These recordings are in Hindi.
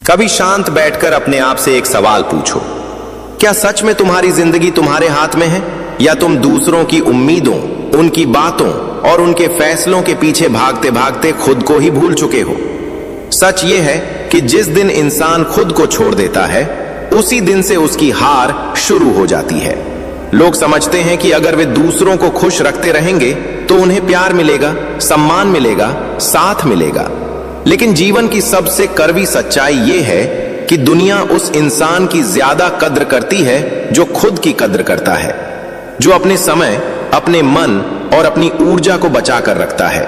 कभी शांत बैठकर अपने आप से एक सवाल पूछो, क्या सच में तुम्हारी जिंदगी तुम्हारे हाथ में है, या तुम दूसरों की उम्मीदों, उनकी बातों और उनके फैसलों के पीछे भागते भागते खुद को ही भूल चुके हो। सच यह है कि जिस दिन इंसान खुद को छोड़ देता है, उसी दिन से उसकी हार शुरू हो जाती है। लोग समझते हैं कि अगर वे दूसरों को खुश रखते रहेंगे तो उन्हें प्यार मिलेगा, सम्मान मिलेगा, साथ मिलेगा। लेकिन जीवन की सबसे कड़वी सच्चाई यह है कि दुनिया उस इंसान की ज्यादा कद्र करती है जो खुद की कद्र करता है, जो अपने समय, अपने मन और अपनी ऊर्जा को बचा कर रखता है,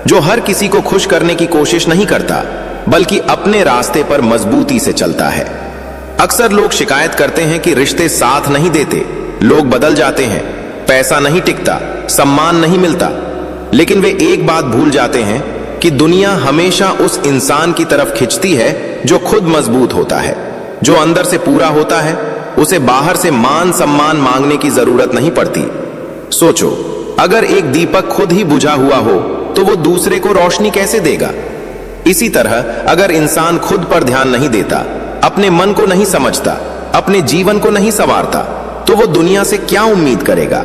जो हर किसी को खुश करने की कोशिश नहीं करता बल्कि अपने रास्ते पर मजबूती से चलता है। अक्सर लोग शिकायत करते हैं कि रिश्ते साथ नहीं देते, लोग बदल जाते हैं, पैसा नहीं टिकता, सम्मान नहीं मिलता। लेकिन वे एक बात भूल जाते हैं कि दुनिया हमेशा उस इंसान की तरफ खिंचती है जो खुद मजबूत होता है, जो अंदर से पूरा होता है। उसे बाहर से मान सम्मान मांगने की जरूरत नहीं पड़ती। सोचो, अगर एक दीपक खुद ही बुझा हुआ हो तो वो दूसरे को रोशनी कैसे देगा? इसी तरह अगर इंसान खुद पर ध्यान नहीं देता, अपने मन को नहीं समझता, अपने जीवन को नहीं संवारता, तो वो दुनिया से क्या उम्मीद करेगा?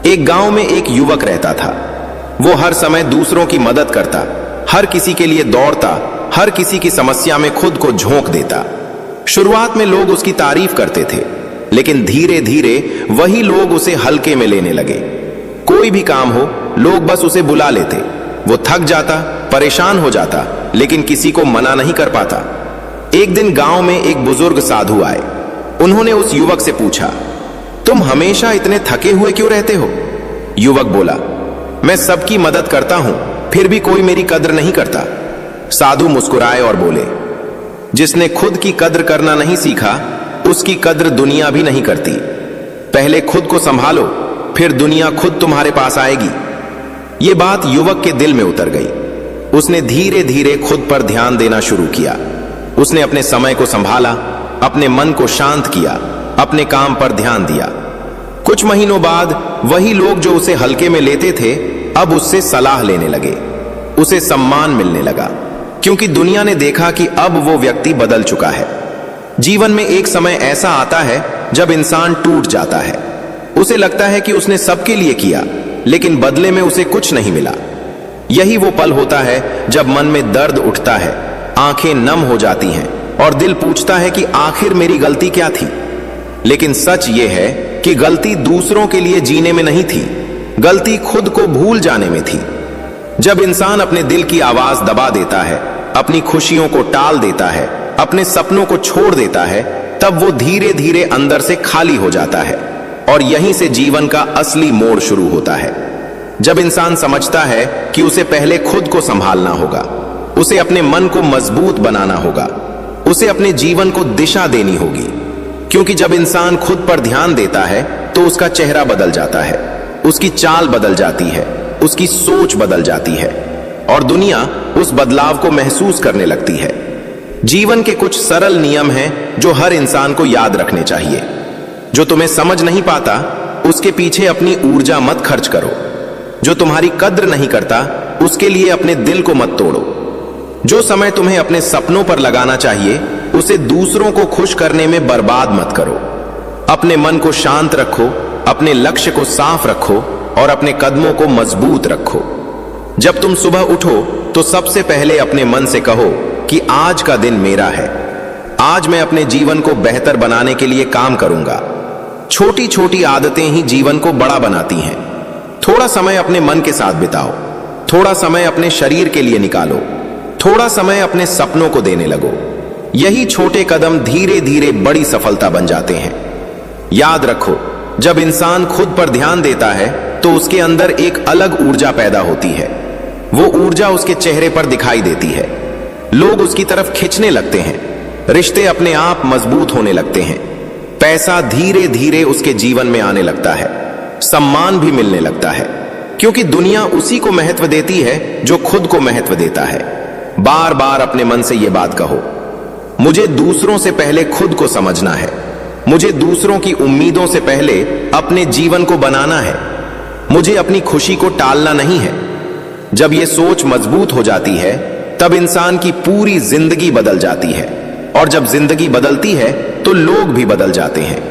एक गांव में एक युवक रहता था। वो हर समय दूसरों की मदद करता, हर किसी के लिए दौड़ता, हर किसी की समस्या में खुद को झोंक देता। शुरुआत में लोग उसकी तारीफ करते थे, लेकिन धीरे धीरे वही लोग उसे हल्के में लेने लगे। कोई भी काम हो, लोग बस उसे बुला लेते। वो थक जाता, परेशान हो जाता, लेकिन किसी को मना नहीं कर पाता। एक दिन गांव में एक बुजुर्ग साधु आए। उन्होंने उस युवक से पूछा, तुम हमेशा इतने थके हुए क्यों रहते हो? युवक बोला, मैं सबकी मदद करता हूं, फिर भी कोई मेरी कद्र नहीं करता। साधु मुस्कुराए और बोले, जिसने खुद की कद्र करना नहीं सीखा, उसकी कद्र दुनिया भी नहीं करती। पहले खुद को संभालो, फिर दुनिया खुद तुम्हारे पास आएगी। ये बात युवक के दिल में उतर गई। उसने धीरे धीरे खुद पर ध्यान देना शुरू किया। उसने अपने समय को संभाला, अपने मन को शांत किया, अपने काम पर ध्यान दिया। कुछ महीनों बाद वही लोग जो उसे हल्के में लेते थे, अब उससे सलाह लेने लगे। उसे सम्मान मिलने लगा, क्योंकि दुनिया ने देखा कि अब वो व्यक्ति बदल चुका है। जीवन में एक समय ऐसा आता है जब इंसान टूट जाता है। उसे लगता है कि उसने सबके लिए किया, लेकिन बदले में उसे कुछ नहीं मिला। यही वो पल होता है जब मन में दर्द उठता है, आंखें नम हो जाती हैं और दिल पूछता है कि आखिर मेरी गलती क्या थी? लेकिन सच ये है कि गलती दूसरों के लिए जीने में नहीं थी, गलती खुद को भूल जाने में थी। जब इंसान अपने दिल की आवाज दबा देता है, अपनी खुशियों को टाल देता है, अपने सपनों को छोड़ देता है, तब वो धीरे धीरे अंदर से खाली हो जाता है। और यहीं से जीवन का असली मोड़ शुरू होता है। जब इंसान समझता है कि उसे पहले खुद को संभालना होगा, उसे अपने मन को मजबूत बनाना होगा, उसे अपने जीवन को दिशा देनी होगी। क्योंकि जब इंसान खुद पर ध्यान देता है तो उसका चेहरा बदल जाता है, उसकी चाल बदल जाती है, उसकी सोच बदल जाती है और दुनिया उस बदलाव को महसूस करने लगती है। जीवन के कुछ सरल नियम हैं जो हर इंसान को याद रखने चाहिए। जो तुम्हें समझ नहीं पाता, उसके पीछे अपनी ऊर्जा मत खर्च करो। जो तुम्हारी कद्र नहीं करता, उसके लिए अपने दिल को मत तोड़ो। जो समय तुम्हें अपने सपनों पर लगाना चाहिए, उसे दूसरों को खुश करने में बर्बाद मत करो। अपने मन को शांत रखो, अपने लक्ष्य को साफ रखो और अपने कदमों को मजबूत रखो। जब तुम सुबह उठो तो सबसे पहले अपने मन से कहो कि आज का दिन मेरा है। आज मैं अपने जीवन को बेहतर बनाने के लिए काम करूंगा। छोटी छोटी आदतें ही जीवन को बड़ा बनाती हैं। थोड़ा समय अपने मन के साथ बिताओ, थोड़ा समय अपने शरीर के लिए निकालो, थोड़ा समय अपने सपनों को देने लगो। यही छोटे कदम धीरे धीरे बड़ी सफलता बन जाते हैं। याद रखो, जब इंसान खुद पर ध्यान देता है तो उसके अंदर एक अलग ऊर्जा पैदा होती है। वो ऊर्जा उसके चेहरे पर दिखाई देती है। लोग उसकी तरफ खिंचने लगते हैं, रिश्ते अपने आप मजबूत होने लगते हैं, पैसा धीरे धीरे उसके जीवन में आने लगता है, सम्मान भी मिलने लगता है। क्योंकि दुनिया उसी को महत्व देती है जो खुद को महत्व देता है। बार बार अपने मन से यह बात कहो, मुझे दूसरों से पहले खुद को समझना है, मुझे दूसरों की उम्मीदों से पहले अपने जीवन को बनाना है, मुझे अपनी खुशी को टालना नहीं है। जब यह सोच मजबूत हो जाती है, तब इंसान की पूरी जिंदगी बदल जाती है। और जब जिंदगी बदलती है तो लोग भी बदल जाते हैं।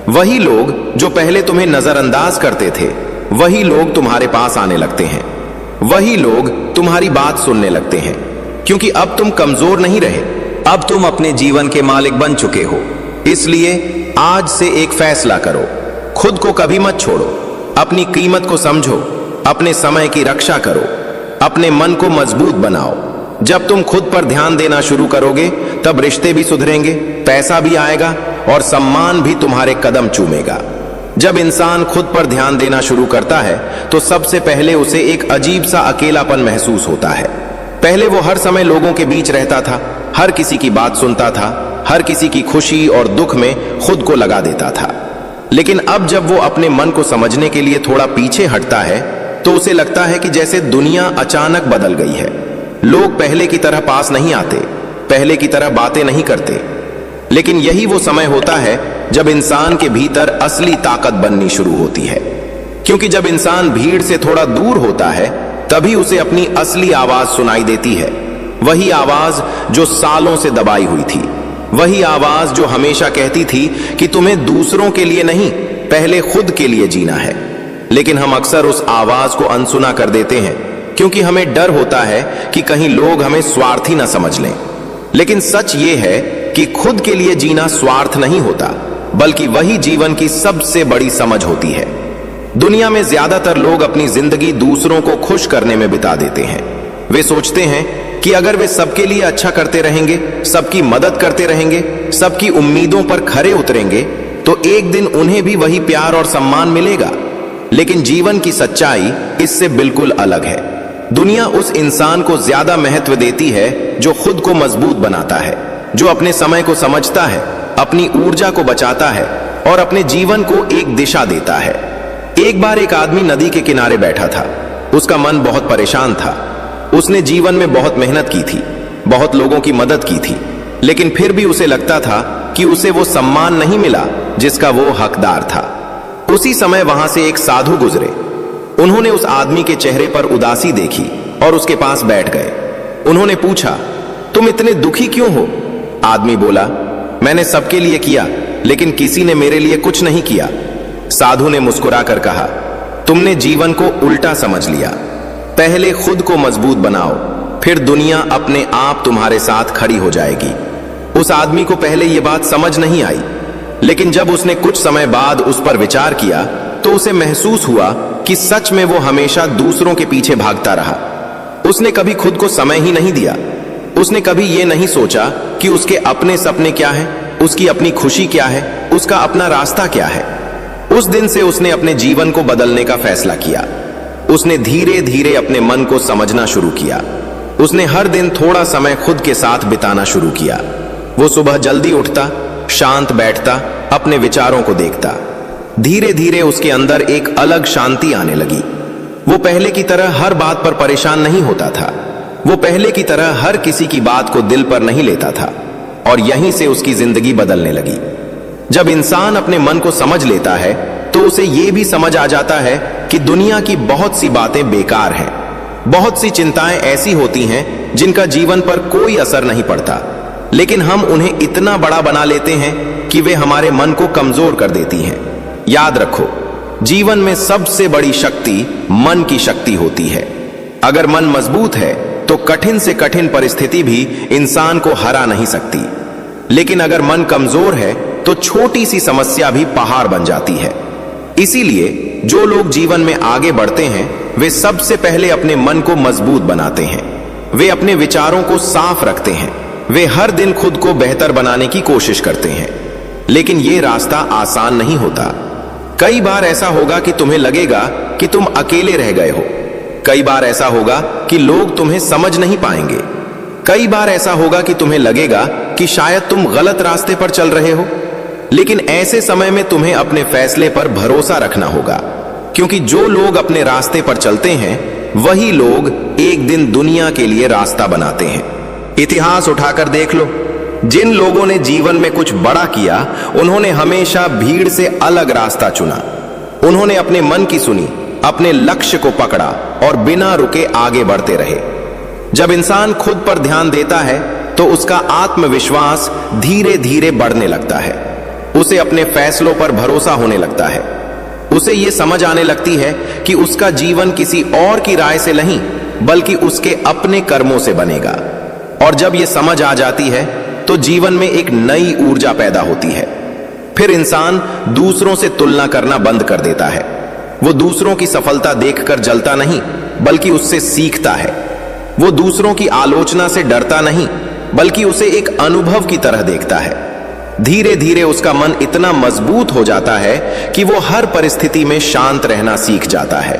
वही लोग जो पहले तुम्हें नजरअंदाज करते थे, वही लोग तुम्हारे पास आने लगते हैं। वही लोग तुम्हारी बात सुनने लगते हैं, क्योंकि अब तुम कमजोर नहीं रहे, अब तुम अपने जीवन के मालिक बन चुके हो। इसलिए आज से एक फैसला करो, खुद को कभी मत छोड़ो, अपनी कीमत को समझो, अपने समय की रक्षा करो, अपने मन को मजबूत बनाओ। जब तुम खुद पर ध्यान देना शुरू करोगे, तब रिश्ते भी सुधरेंगे, पैसा भी आएगा और सम्मान भी तुम्हारे कदम चूमेगा। जब इंसान खुद पर ध्यान देना शुरू करता है तो सबसे पहले उसे एक अजीब सा अकेलापन महसूस होता है। पहले वो हर समय लोगों के बीच रहता था, हर किसी की बात सुनता था, हर किसी की खुशी और दुख में खुद को लगा देता था। लेकिन अब जब वो अपने मन को समझने के लिए थोड़ा पीछे हटता है तो उसे लगता है कि जैसे दुनिया अचानक बदल गई है। लोग पहले की तरह पास नहीं आते, पहले की तरह बातें नहीं करते। लेकिन यही वो समय होता है जब इंसान के भीतर असली ताकत बननी शुरू होती है, क्योंकि जब इंसान भीड़ से थोड़ा दूर होता है तभी उसे अपनी असली आवाज सुनाई देती है। वही आवाज जो सालों से दबाई हुई थी, वही आवाज जो हमेशा कहती थी कि तुम्हें दूसरों के लिए नहीं, पहले खुद के लिए जीना है। लेकिन हम अक्सर उस आवाज को अनसुना कर देते हैं, क्योंकि हमें डर होता है कि कहीं लोग हमें स्वार्थी ना समझ लें। लेकिन सच ये है कि खुद के लिए जीना स्वार्थ नहीं होता, बल्कि वही जीवन की सबसे बड़ी समझ होती है। दुनिया में ज्यादातर लोग अपनी जिंदगी दूसरों को खुश करने में बिता देते हैं। वे सोचते हैं कि अगर वे सबके लिए अच्छा करते रहेंगे, सबकी मदद करते रहेंगे, सबकी उम्मीदों पर खरे उतरेंगे, तो एक दिन उन्हें भी वही प्यार और सम्मान मिलेगा। लेकिन जीवन की सच्चाई इससे बिल्कुल अलग है। दुनिया उस इंसान को ज्यादा महत्व देती है जो खुद को मजबूत बनाता है, जो अपने समय को समझता है, अपनी ऊर्जा को बचाता है और अपने जीवन को एक दिशा देता है। एक बार एक आदमी नदी के किनारे बैठा था। उसका मन बहुत परेशान था। उसने जीवन में बहुत मेहनत की थी, बहुत लोगों की मदद की थी, लेकिन फिर भी उसे लगता था कि उसे वो सम्मान नहीं मिला जिसका वो हकदार था। उसी समय वहां से एक साधु गुजरे। उन्होंने उस आदमी के चेहरे पर उदासी देखी और उसके पास बैठ गए। उन्होंने पूछा, तुम इतने दुखी क्यों हो? आदमी बोला, मैंने सबके लिए किया, लेकिन किसी ने मेरे लिए कुछ नहीं किया। साधु ने मुस्कुराकर कहा, तुमने जीवन को उल्टा समझ लिया। पहले खुद को मजबूत बनाओ, फिर दुनिया अपने आप तुम्हारे साथ खड़ी हो जाएगी। उस आदमी को पहले यह बात समझ नहीं आई, लेकिन जब उसने कुछ समय बाद उस पर विचार किया तो उसे महसूस हुआ कि सच में वो हमेशा दूसरों के पीछे भागता रहा। उसने कभी खुद को समय ही नहीं दिया। उसने कभी ये नहीं सोचा कि उसके अपने सपने क्या हैं, उसकी अपनी खुशी क्या है, उसका अपना रास्ता क्या है। उस दिन से उसने अपने जीवन को बदलने का फैसला किया। उसने धीरे धीरे अपने मन को समझना शुरू किया। उसने हर दिन थोड़ा समय खुद के साथ बिताना शुरू किया। वो सुबह जल्दी उठता, शांत बैठता, अपने विचारों को देखता। धीरे धीरे उसके अंदर एक अलग शांति आने लगी। वो पहले की तरह हर बात पर परेशान नहीं होता था। वो पहले की तरह हर किसी की बात को दिल पर नहीं लेता था, और यहीं से उसकी जिंदगी बदलने लगी। जब इंसान अपने मन को समझ लेता है तो उसे यह भी समझ आ जाता है कि दुनिया की बहुत सी बातें बेकार हैं। बहुत सी चिंताएं ऐसी होती हैं जिनका जीवन पर कोई असर नहीं पड़ता, लेकिन हम उन्हें इतना बड़ा बना लेते हैं कि वे हमारे मन को कमजोर कर देती हैं। याद रखो, जीवन में सबसे बड़ी शक्ति मन की शक्ति होती है। अगर मन मजबूत है तो कठिन से कठिन परिस्थिति भी इंसान को हरा नहीं सकती, लेकिन अगर मन कमजोर है तो छोटी सी समस्या भी पहाड़ बन जाती है। इसीलिए जो लोग जीवन में आगे बढ़ते हैं वे सबसे पहले अपने मन को मजबूत बनाते हैं। वे अपने विचारों को साफ रखते हैं। वे हर दिन खुद को बेहतर बनाने की कोशिश करते हैं। लेकिन यह रास्ता आसान नहीं होता। कई बार ऐसा होगा कि तुम्हें लगेगा कि तुम अकेले रह गए हो। कई बार ऐसा होगा कि लोग तुम्हें समझ नहीं पाएंगे। कई बार ऐसा होगा कि तुम्हें लगेगा कि शायद तुम गलत रास्ते पर चल रहे हो। लेकिन ऐसे समय में तुम्हें अपने फैसले पर भरोसा रखना होगा, क्योंकि जो लोग अपने रास्ते पर चलते हैं वही लोग एक दिन दुनिया के लिए रास्ता बनाते हैं। इतिहास उठाकर देख लो, जिन लोगों ने जीवन में कुछ बड़ा किया उन्होंने हमेशा भीड़ से अलग रास्ता चुना। उन्होंने अपने मन की सुनी, अपने लक्ष्य को पकड़ा और बिना रुके आगे बढ़ते रहे। जब इंसान खुद पर ध्यान देता है तो तो उसका आत्मविश्वास धीरे धीरे बढ़ने लगता है। उसे अपने फैसलों पर भरोसा होने लगता है। उसे यह समझ आने लगती है कि उसका जीवन किसी और की राय से नहीं बल्कि उसके अपने कर्मों से बनेगा। और जब यह समझ आ जाती है तो जीवन में एक नई ऊर्जा पैदा होती है। फिर इंसान दूसरों से तुलना करना बंद कर देता है। वो दूसरों की सफलता देखकर जलता नहीं बल्कि उससे सीखता है। वो दूसरों की आलोचना से डरता नहीं बल्कि उसे एक अनुभव की तरह देखता है। धीरे धीरे उसका मन इतना मजबूत हो जाता है कि वो हर परिस्थिति में शांत रहना सीख जाता है।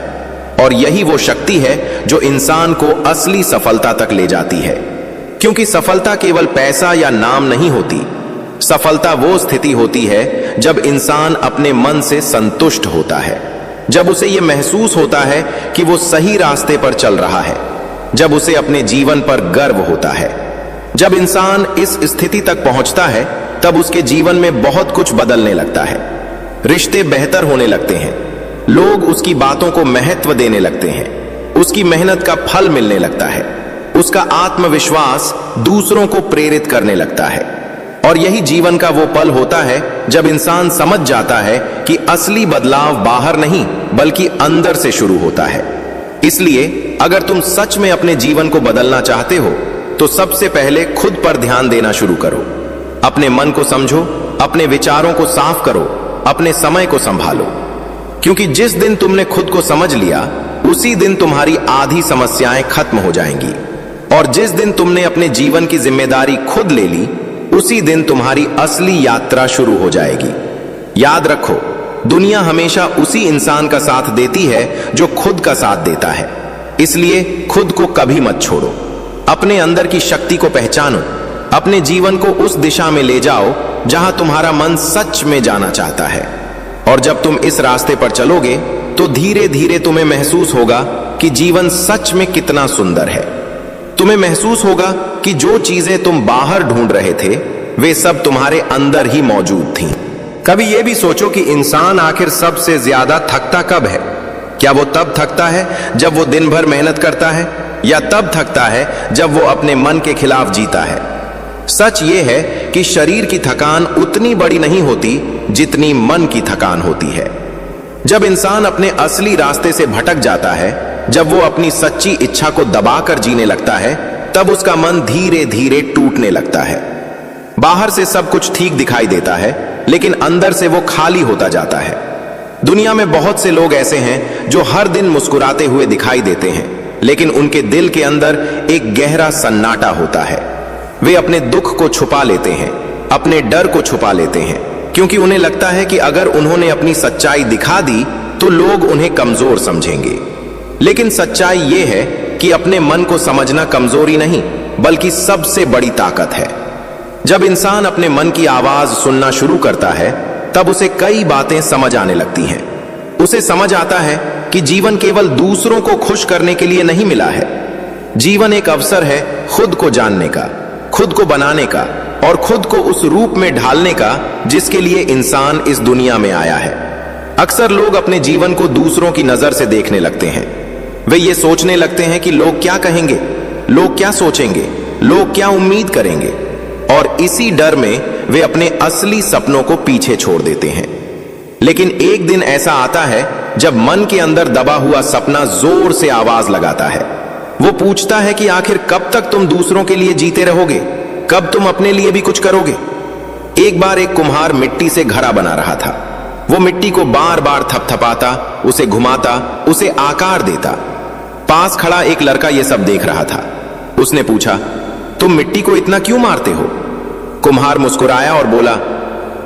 और यही वो शक्ति है जो इंसान को असली सफलता तक ले जाती है। क्योंकि सफलता केवल पैसा या नाम नहीं होती। सफलता वो स्थिति होती है जब इंसान अपने मन से संतुष्ट होता है, जब उसे यह महसूस होता है कि वो सही रास्ते पर चल रहा है, जब उसे अपने जीवन पर गर्व होता है। जब इंसान इस स्थिति तक पहुंचता है तब उसके जीवन में बहुत कुछ बदलने लगता है। रिश्ते बेहतर होने लगते हैं, लोग उसकी बातों को महत्व देने लगते हैं, उसकी मेहनत का फल मिलने लगता है, उसका आत्मविश्वास दूसरों को प्रेरित करने लगता है। और यही जीवन का वो पल होता है जब इंसान समझ जाता है कि असली बदलाव बाहर नहीं बल्कि अंदर से शुरू होता है। इसलिए अगर तुम सच में अपने जीवन को बदलना चाहते हो तो सबसे पहले खुद पर ध्यान देना शुरू करो। अपने मन को समझो, अपने विचारों को साफ करो, अपने समय को संभालो। क्योंकि जिस दिन तुमने खुद को समझ लिया उसी दिन तुम्हारी आधी समस्याएं खत्म हो जाएंगी। और जिस दिन तुमने अपने जीवन की जिम्मेदारी खुद ले ली उसी दिन तुम्हारी असली यात्रा शुरू हो जाएगी। याद रखो, दुनिया हमेशा उसी इंसान का साथ देती है जो खुद का साथ देता है। इसलिए खुद को कभी मत छोड़ो। अपने अंदर की शक्ति को पहचानो, अपने जीवन को उस दिशा में ले जाओ जहां तुम्हारा मन सच में जाना चाहता है। और जब तुम इस रास्ते पर चलोगे तो धीरे धीरे तुम्हें महसूस होगा कि जीवन सच में कितना सुंदर है। तुम्हें महसूस होगा कि जो चीजें तुम बाहर ढूंढ रहे थे वे सब तुम्हारे अंदर ही मौजूद थीं। कभी यह भी सोचो कि इंसान आखिर सबसे ज्यादा थकता कब है? क्या वो तब थकता है जब वो दिन भर मेहनत करता है, या तब थकता है जब वो अपने मन के खिलाफ जीता है? सच ये है कि शरीर की थकान उतनी बड़ी नहीं होती जितनी मन की थकान होती है। जब इंसान अपने असली रास्ते से भटक जाता है, जब वो अपनी सच्ची इच्छा को दबाकर जीने लगता है, तब उसका मन धीरे धीरे टूटने लगता है। बाहर से सब कुछ ठीक दिखाई देता है लेकिन अंदर से वो खाली होता जाता है। दुनिया में बहुत से लोग ऐसे हैं जो हर दिन मुस्कुराते हुए दिखाई देते हैं लेकिन उनके दिल के अंदर एक गहरा सन्नाटा होता है। वे अपने दुख को छुपा लेते हैं, अपने डर को छुपा लेते हैं, क्योंकि उन्हें लगता है कि अगर उन्होंने अपनी सच्चाई दिखा दी तो लोग उन्हें कमजोर समझेंगे। लेकिन सच्चाई यह है कि अपने मन को समझना कमजोरी नहीं बल्कि सबसे बड़ी ताकत है। जब इंसान अपने मन की आवाज सुनना शुरू करता है तब उसे कई बातें समझ आने लगती हैं। उसे समझ आता है कि जीवन केवल दूसरों को खुश करने के लिए नहीं मिला है। जीवन एक अवसर है खुद को जानने का, खुद को बनाने का और खुद को उस रूप में ढालने का जिसके लिए इंसान इस दुनिया में आया है। अक्सर लोग अपने जीवन को दूसरों की नजर से देखने लगते हैं। वे ये सोचने लगते हैं कि लोग क्या कहेंगे, लोग क्या सोचेंगे, लोग क्या उम्मीद करेंगे, और इसी डर में वे अपने असली सपनों को पीछे छोड़ देते हैं। लेकिन एक दिन ऐसा आता है जब मन के अंदर दबा हुआ सपना जोर से आवाज लगाता है। वो पूछता है कि आखिर कब तक तुम दूसरों के लिए जीते रहोगे, कब तुम अपने लिए भी कुछ करोगे। एक बार एक कुम्हार मिट्टी से घड़ा बना रहा था। वो मिट्टी को बार बार थपथपाता, उसे घुमाता, उसे आकार देता। पास खड़ा एक लड़का यह सब देख रहा था। उसने पूछा, तुम मिट्टी को इतना क्यों मारते हो? कुम्हार मुस्कुराया और बोला,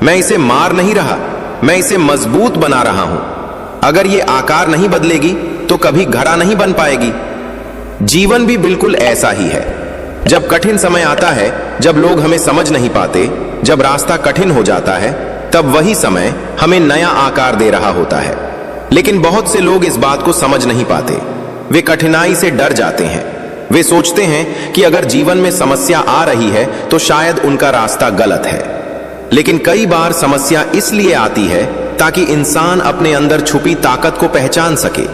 मैं इसे मार नहीं रहा, मैं इसे मजबूत बना रहा हूं। अगर ये आकार नहीं बदलेगी तो कभी घड़ा नहीं बन पाएगी। जीवन भी बिल्कुल ऐसा ही है। जब कठिन समय आता है, जब लोग हमें समझ नहीं पाते, जब रास्ता कठिन हो जाता है, तब वही समय हमें नया आकार दे रहा होता है। लेकिन बहुत से लोग इस बात को समझ नहीं पाते। वे कठिनाई से डर जाते हैं। वे सोचते हैं कि अगर जीवन में समस्या आ रही है तो शायद उनका रास्ता गलत है। लेकिन कई बार समस्या इसलिए आती है ताकि इंसान अपने अंदर छुपी ताकत को पहचान सके।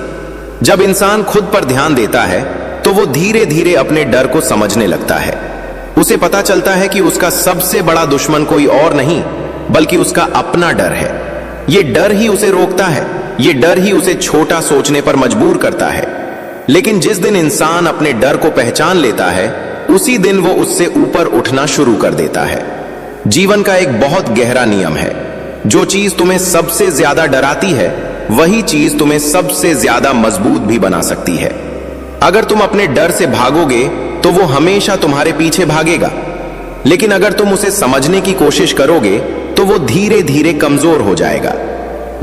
जब इंसान खुद पर ध्यान देता है तो वो धीरे धीरे अपने डर को समझने लगता है। उसे पता चलता है कि उसका सबसे बड़ा दुश्मन कोई और नहीं बल्कि उसका अपना डर है। ये डर ही उसे रोकता है, ये डर ही उसे छोटा सोचने पर मजबूर करता है। लेकिन जिस दिन इंसान अपने डर को पहचान लेता है, उसी दिन वो उससे ऊपर उठना शुरू कर देता है। जीवन का एक बहुत गहरा नियम है, जो चीज तुम्हें सबसे ज्यादा डराती है वही चीज तुम्हें सबसे ज्यादा मजबूत भी बना सकती है। अगर तुम अपने डर से भागोगे तो वो हमेशा तुम्हारे पीछे भागेगा, लेकिन अगर तुम उसे समझने की कोशिश करोगे तो वो धीरे धीरे कमजोर हो जाएगा।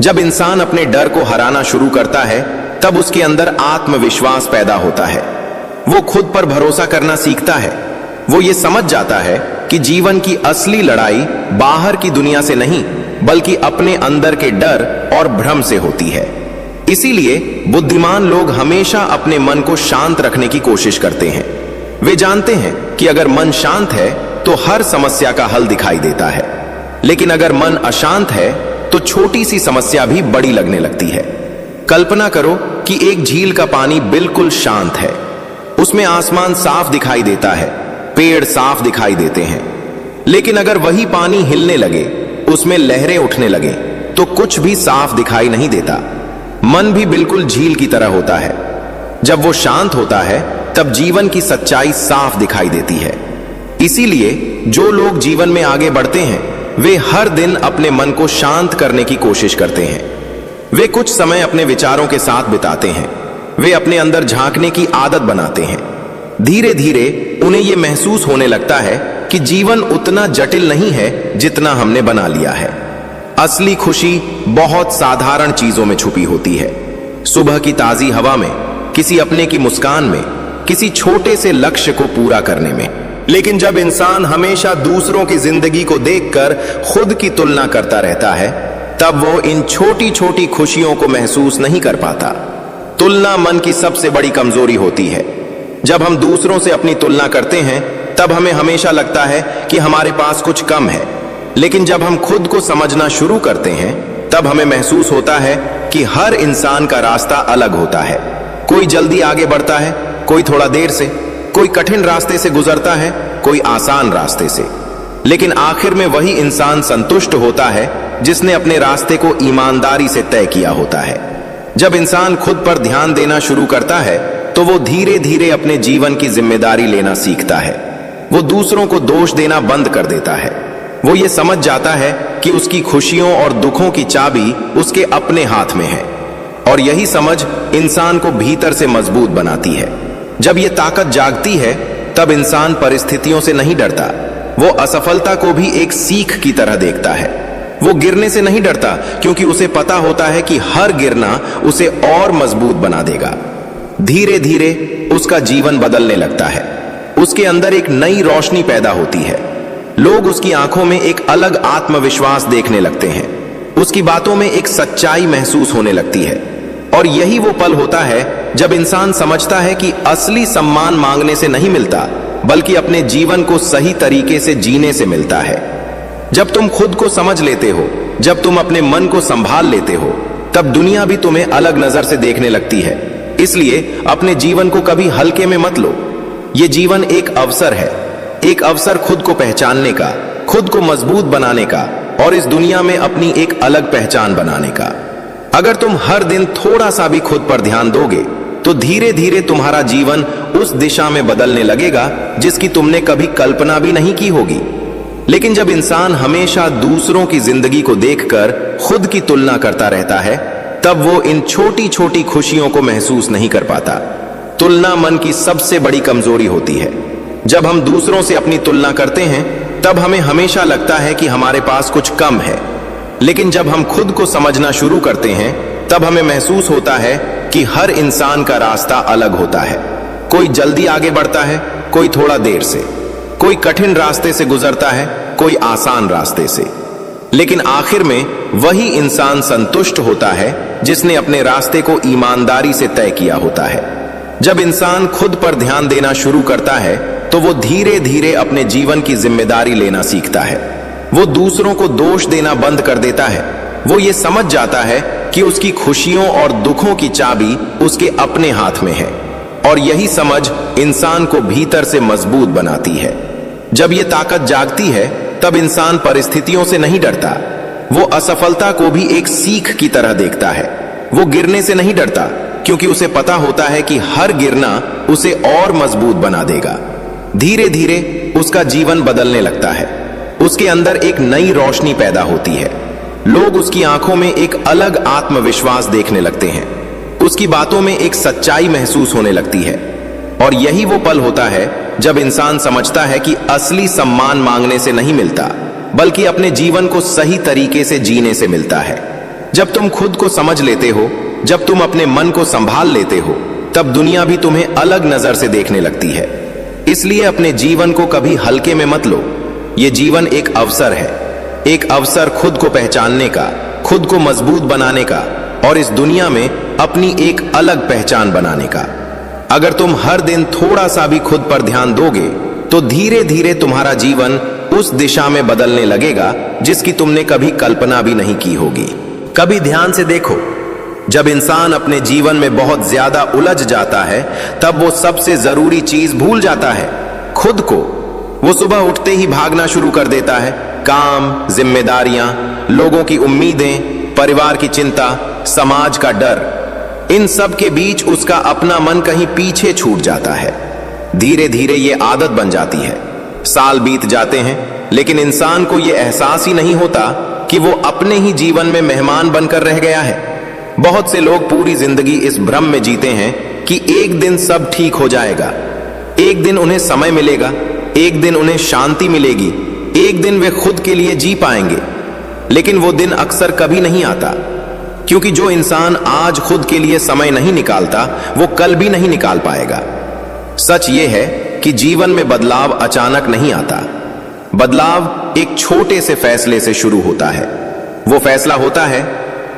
जब इंसान अपने डर को हराना शुरू करता है, तब उसके अंदर आत्मविश्वास पैदा होता है। वो खुद पर भरोसा करना सीखता है। वो ये समझ जाता है कि जीवन की असली लड़ाई बाहर की दुनिया से नहीं बल्कि अपने अंदर के डर और भ्रम से होती है। इसीलिए बुद्धिमान लोग हमेशा अपने मन को शांत रखने की कोशिश करते हैं। वे जानते हैं कि अगर मन शांत है तो हर समस्या का हल दिखाई देता है, लेकिन अगर मन अशांत है तो छोटी सी समस्या भी बड़ी लगने लगती है। कल्पना करो कि एक झील का पानी बिल्कुल शांत है। उसमें आसमान साफ दिखाई देता है, पेड़ साफ दिखाई देते हैं, लेकिन अगर वही पानी हिलने लगे, उसमें लहरें उठने लगे, तो कुछ भी साफ दिखाई नहीं देता। मन भी बिल्कुल झील की तरह होता है। जब वो शांत होता है तब जीवन की सच्चाई साफ दिखाई देती है। इसीलिए जो लोग जीवन में आगे बढ़ते हैं वे हर दिन अपने मन को शांत करने की कोशिश करते हैं। वे कुछ समय अपने विचारों के साथ बिताते हैं। वे अपने अंदर झांकने की आदत बनाते हैं। धीरे धीरे उन्हें यह महसूस होने लगता है कि जीवन उतना जटिल नहीं है जितना हमने बना लिया है। असली खुशी बहुत साधारण चीजों में छुपी होती है। सुबह की ताजी हवा में, किसी अपने की मुस्कान में, किसी छोटे से लक्ष्य को पूरा करने में। लेकिन जब इंसान हमेशा दूसरों की जिंदगी को देखकर खुद की तुलना करता रहता है, तब वो इन छोटी छोटी खुशियों को महसूस नहीं कर पाता। तुलना मन की सबसे बड़ी कमजोरी होती है। जब हम दूसरों से अपनी तुलना करते हैं तब हमें हमेशा लगता है कि हमारे पास कुछ कम है, लेकिन जब हम खुद को समझना शुरू करते हैं तब हमें महसूस होता है कि हर इंसान का रास्ता अलग होता है। कोई जल्दी आगे बढ़ता है, कोई थोड़ा देर से, कोई कठिन रास्ते से गुजरता है, कोई आसान रास्ते से, लेकिन आखिर में वही इंसान संतुष्ट होता है जिसने अपने रास्ते को ईमानदारी से तय किया होता है। जब इंसान खुद पर ध्यान देना शुरू करता है तो वो धीरे धीरे अपने जीवन की जिम्मेदारी लेना सीखता है। वो दूसरों को दोष देना बंद कर देता है। वो ये समझ जाता है कि उसकी खुशियों और दुखों की चाबी उसके अपने हाथ में है, और यही समझ इंसान को भीतर से मजबूत बनाती है। जब ये ताकत जागती है तब इंसान परिस्थितियों से नहीं डरता। वो असफलता को भी एक सीख की तरह देखता है। वो गिरने से नहीं डरता क्योंकि उसे पता होता है कि हर गिरना उसे और मजबूत बना देगा। धीरे धीरे उसका जीवन बदलने लगता है। उसके अंदर एक नई रोशनी पैदा होती है। लोग उसकी आंखों में एक अलग आत्मविश्वास देखने लगते हैं। उसकी बातों में एक सच्चाई महसूस होने लगती है। और यही वो पल होता है जब इंसान समझता है कि असली सम्मान मांगने से नहीं मिलता बल्कि अपने जीवन को सही तरीके से जीने से मिलता है। जब तुम खुद को समझ लेते हो, जब तुम अपने मन को संभाल लेते हो, तब दुनिया भी तुम्हें अलग नजर से देखने लगती है। इसलिए अपने जीवन को कभी हल्के में मत लो। ये जीवन एक अवसर है, एक अवसर खुद को पहचानने का, खुद को मजबूत बनाने का और इस दुनिया में अपनी एक अलग पहचान बनाने का। अगर तुम हर दिन थोड़ा सा भी खुद पर ध्यान दोगे तो धीरे धीरे तुम्हारा जीवन उस दिशा में बदलने लगेगा जिसकी तुमने कभी कल्पना भी नहीं की होगी। लेकिन जब इंसान हमेशा दूसरों की जिंदगी को देखकर खुद की तुलना करता रहता है, तब वो इन छोटी छोटी खुशियों को महसूस नहीं कर पाता। तुलना मन की सबसे बड़ी कमजोरी होती है। जब हम दूसरों से अपनी तुलना करते हैं तब हमें हमेशा लगता है कि हमारे पास कुछ कम है, लेकिन जब हम खुद को समझना शुरू करते हैं तब हमें महसूस होता है कि हर इंसान का रास्ता अलग होता है। कोई जल्दी आगे बढ़ता है, कोई थोड़ा देर से, कोई कठिन रास्ते से गुजरता है, कोई आसान रास्ते से, लेकिन आखिर में वही इंसान संतुष्ट होता है जिसने अपने रास्ते को ईमानदारी से तय किया होता है। जब इंसान खुद पर ध्यान देना शुरू करता है तो वो धीरे धीरे अपने जीवन की जिम्मेदारी लेना सीखता है। वो दूसरों को दोष देना बंद कर देता है। वो ये समझ जाता है कि उसकी खुशियों और दुखों की चाबी उसके अपने हाथ में है, और यही समझ इंसान को भीतर से मजबूत बनाती है। जब ये ताकत जागती है तब इंसान परिस्थितियों से नहीं डरता। वो असफलता को भी एक सीख की तरह देखता है। वो गिरने से नहीं डरता क्योंकि उसे पता होता है कि हर गिरना उसे और मजबूत बना देगा। धीरे धीरे उसका जीवन बदलने लगता है। उसके अंदर एक नई रोशनी पैदा होती है। लोग उसकी आंखों में एक अलग आत्मविश्वास देखने लगते हैं। उसकी बातों में एक सच्चाई महसूस होने लगती है। और यही वो पल होता है जब इंसान समझता है कि असली सम्मान मांगने से नहीं मिलता, बल्कि अपने जीवन को सही तरीके से जीने से मिलता है। जब तुम खुद को समझ लेते हो, जब तुम अपने मन को संभाल लेते हो, तब दुनिया भी तुम्हें अलग नजर से देखने लगती है। इसलिए अपने जीवन को कभी हल्के में मत लो। ये जीवन एक अवसर है, एक अवसर खुद को पहचानने का, खुद को मजबूत बनाने का और इस दुनिया में अपनी एक अलग पहचान बनाने का। अगर तुम हर दिन थोड़ा सा भी खुद पर ध्यान दोगे तो धीरे धीरे तुम्हारा जीवन उस दिशा में बदलने लगेगा जिसकी तुमने कभी कल्पना भी नहीं की होगी। कभी ध्यान से देखो, जब इंसान अपने जीवन में बहुत ज्यादा उलझ जाता है तब वो सबसे जरूरी चीज भूल जाता है, खुद को। वो सुबह उठते ही भागना शुरू कर देता है। काम, जिम्मेदारियां, लोगों की उम्मीदें, परिवार की चिंता, समाज का डर, इन सब के बीच उसका अपना मन कहीं पीछे छूट जाता है। धीरे धीरे ये आदत बन जाती है। साल बीत जाते हैं लेकिन इंसान को यह एहसास ही नहीं होता कि वो अपने ही जीवन में मेहमान बनकर रह गया है। बहुत से लोग पूरी जिंदगी इस भ्रम में जीते हैं कि एक दिन सब ठीक हो जाएगा, एक दिन उन्हें समय मिलेगा, एक दिन उन्हें शांति मिलेगी, एक दिन वे खुद के लिए जी पाएंगे। लेकिन वो दिन अक्सर कभी नहीं आता, क्योंकि जो इंसान आज खुद के लिए समय नहीं निकालता वो कल भी नहीं निकाल पाएगा। सच ये है कि जीवन में बदलाव अचानक नहीं आता। बदलाव एक छोटे से फैसले से शुरू होता है। वो फैसला होता है,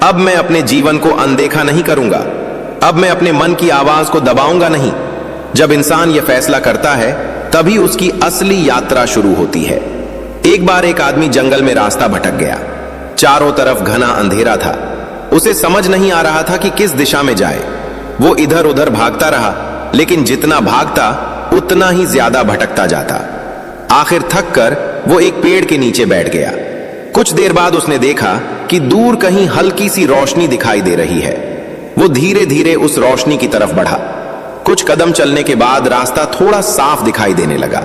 अब मैं अपने जीवन को अनदेखा नहीं करूंगा, अब मैं अपने मन की आवाज को दबाऊंगा नहीं। जब इंसान यह फैसला करता है तभी उसकी असली यात्रा शुरू होती है। एक बार एक आदमी जंगल में रास्ता भटक गया। चारों तरफ घना अंधेरा था। उसे समझ नहीं आ रहा था कि किस दिशा में जाए। वो इधर उधर भागता रहा, लेकिन जितना भागता उतना ही ज्यादा भटकता जाता। आखिर थक कर वो एक पेड़ के नीचे बैठ गया। कुछ देर बाद उसने देखा कि दूर कहीं हल्की सी रोशनी दिखाई दे रही है। वो धीरे धीरे उस रोशनी की तरफ बढ़ा। कुछ कदम चलने के बाद रास्ता थोड़ा साफ दिखाई देने लगा।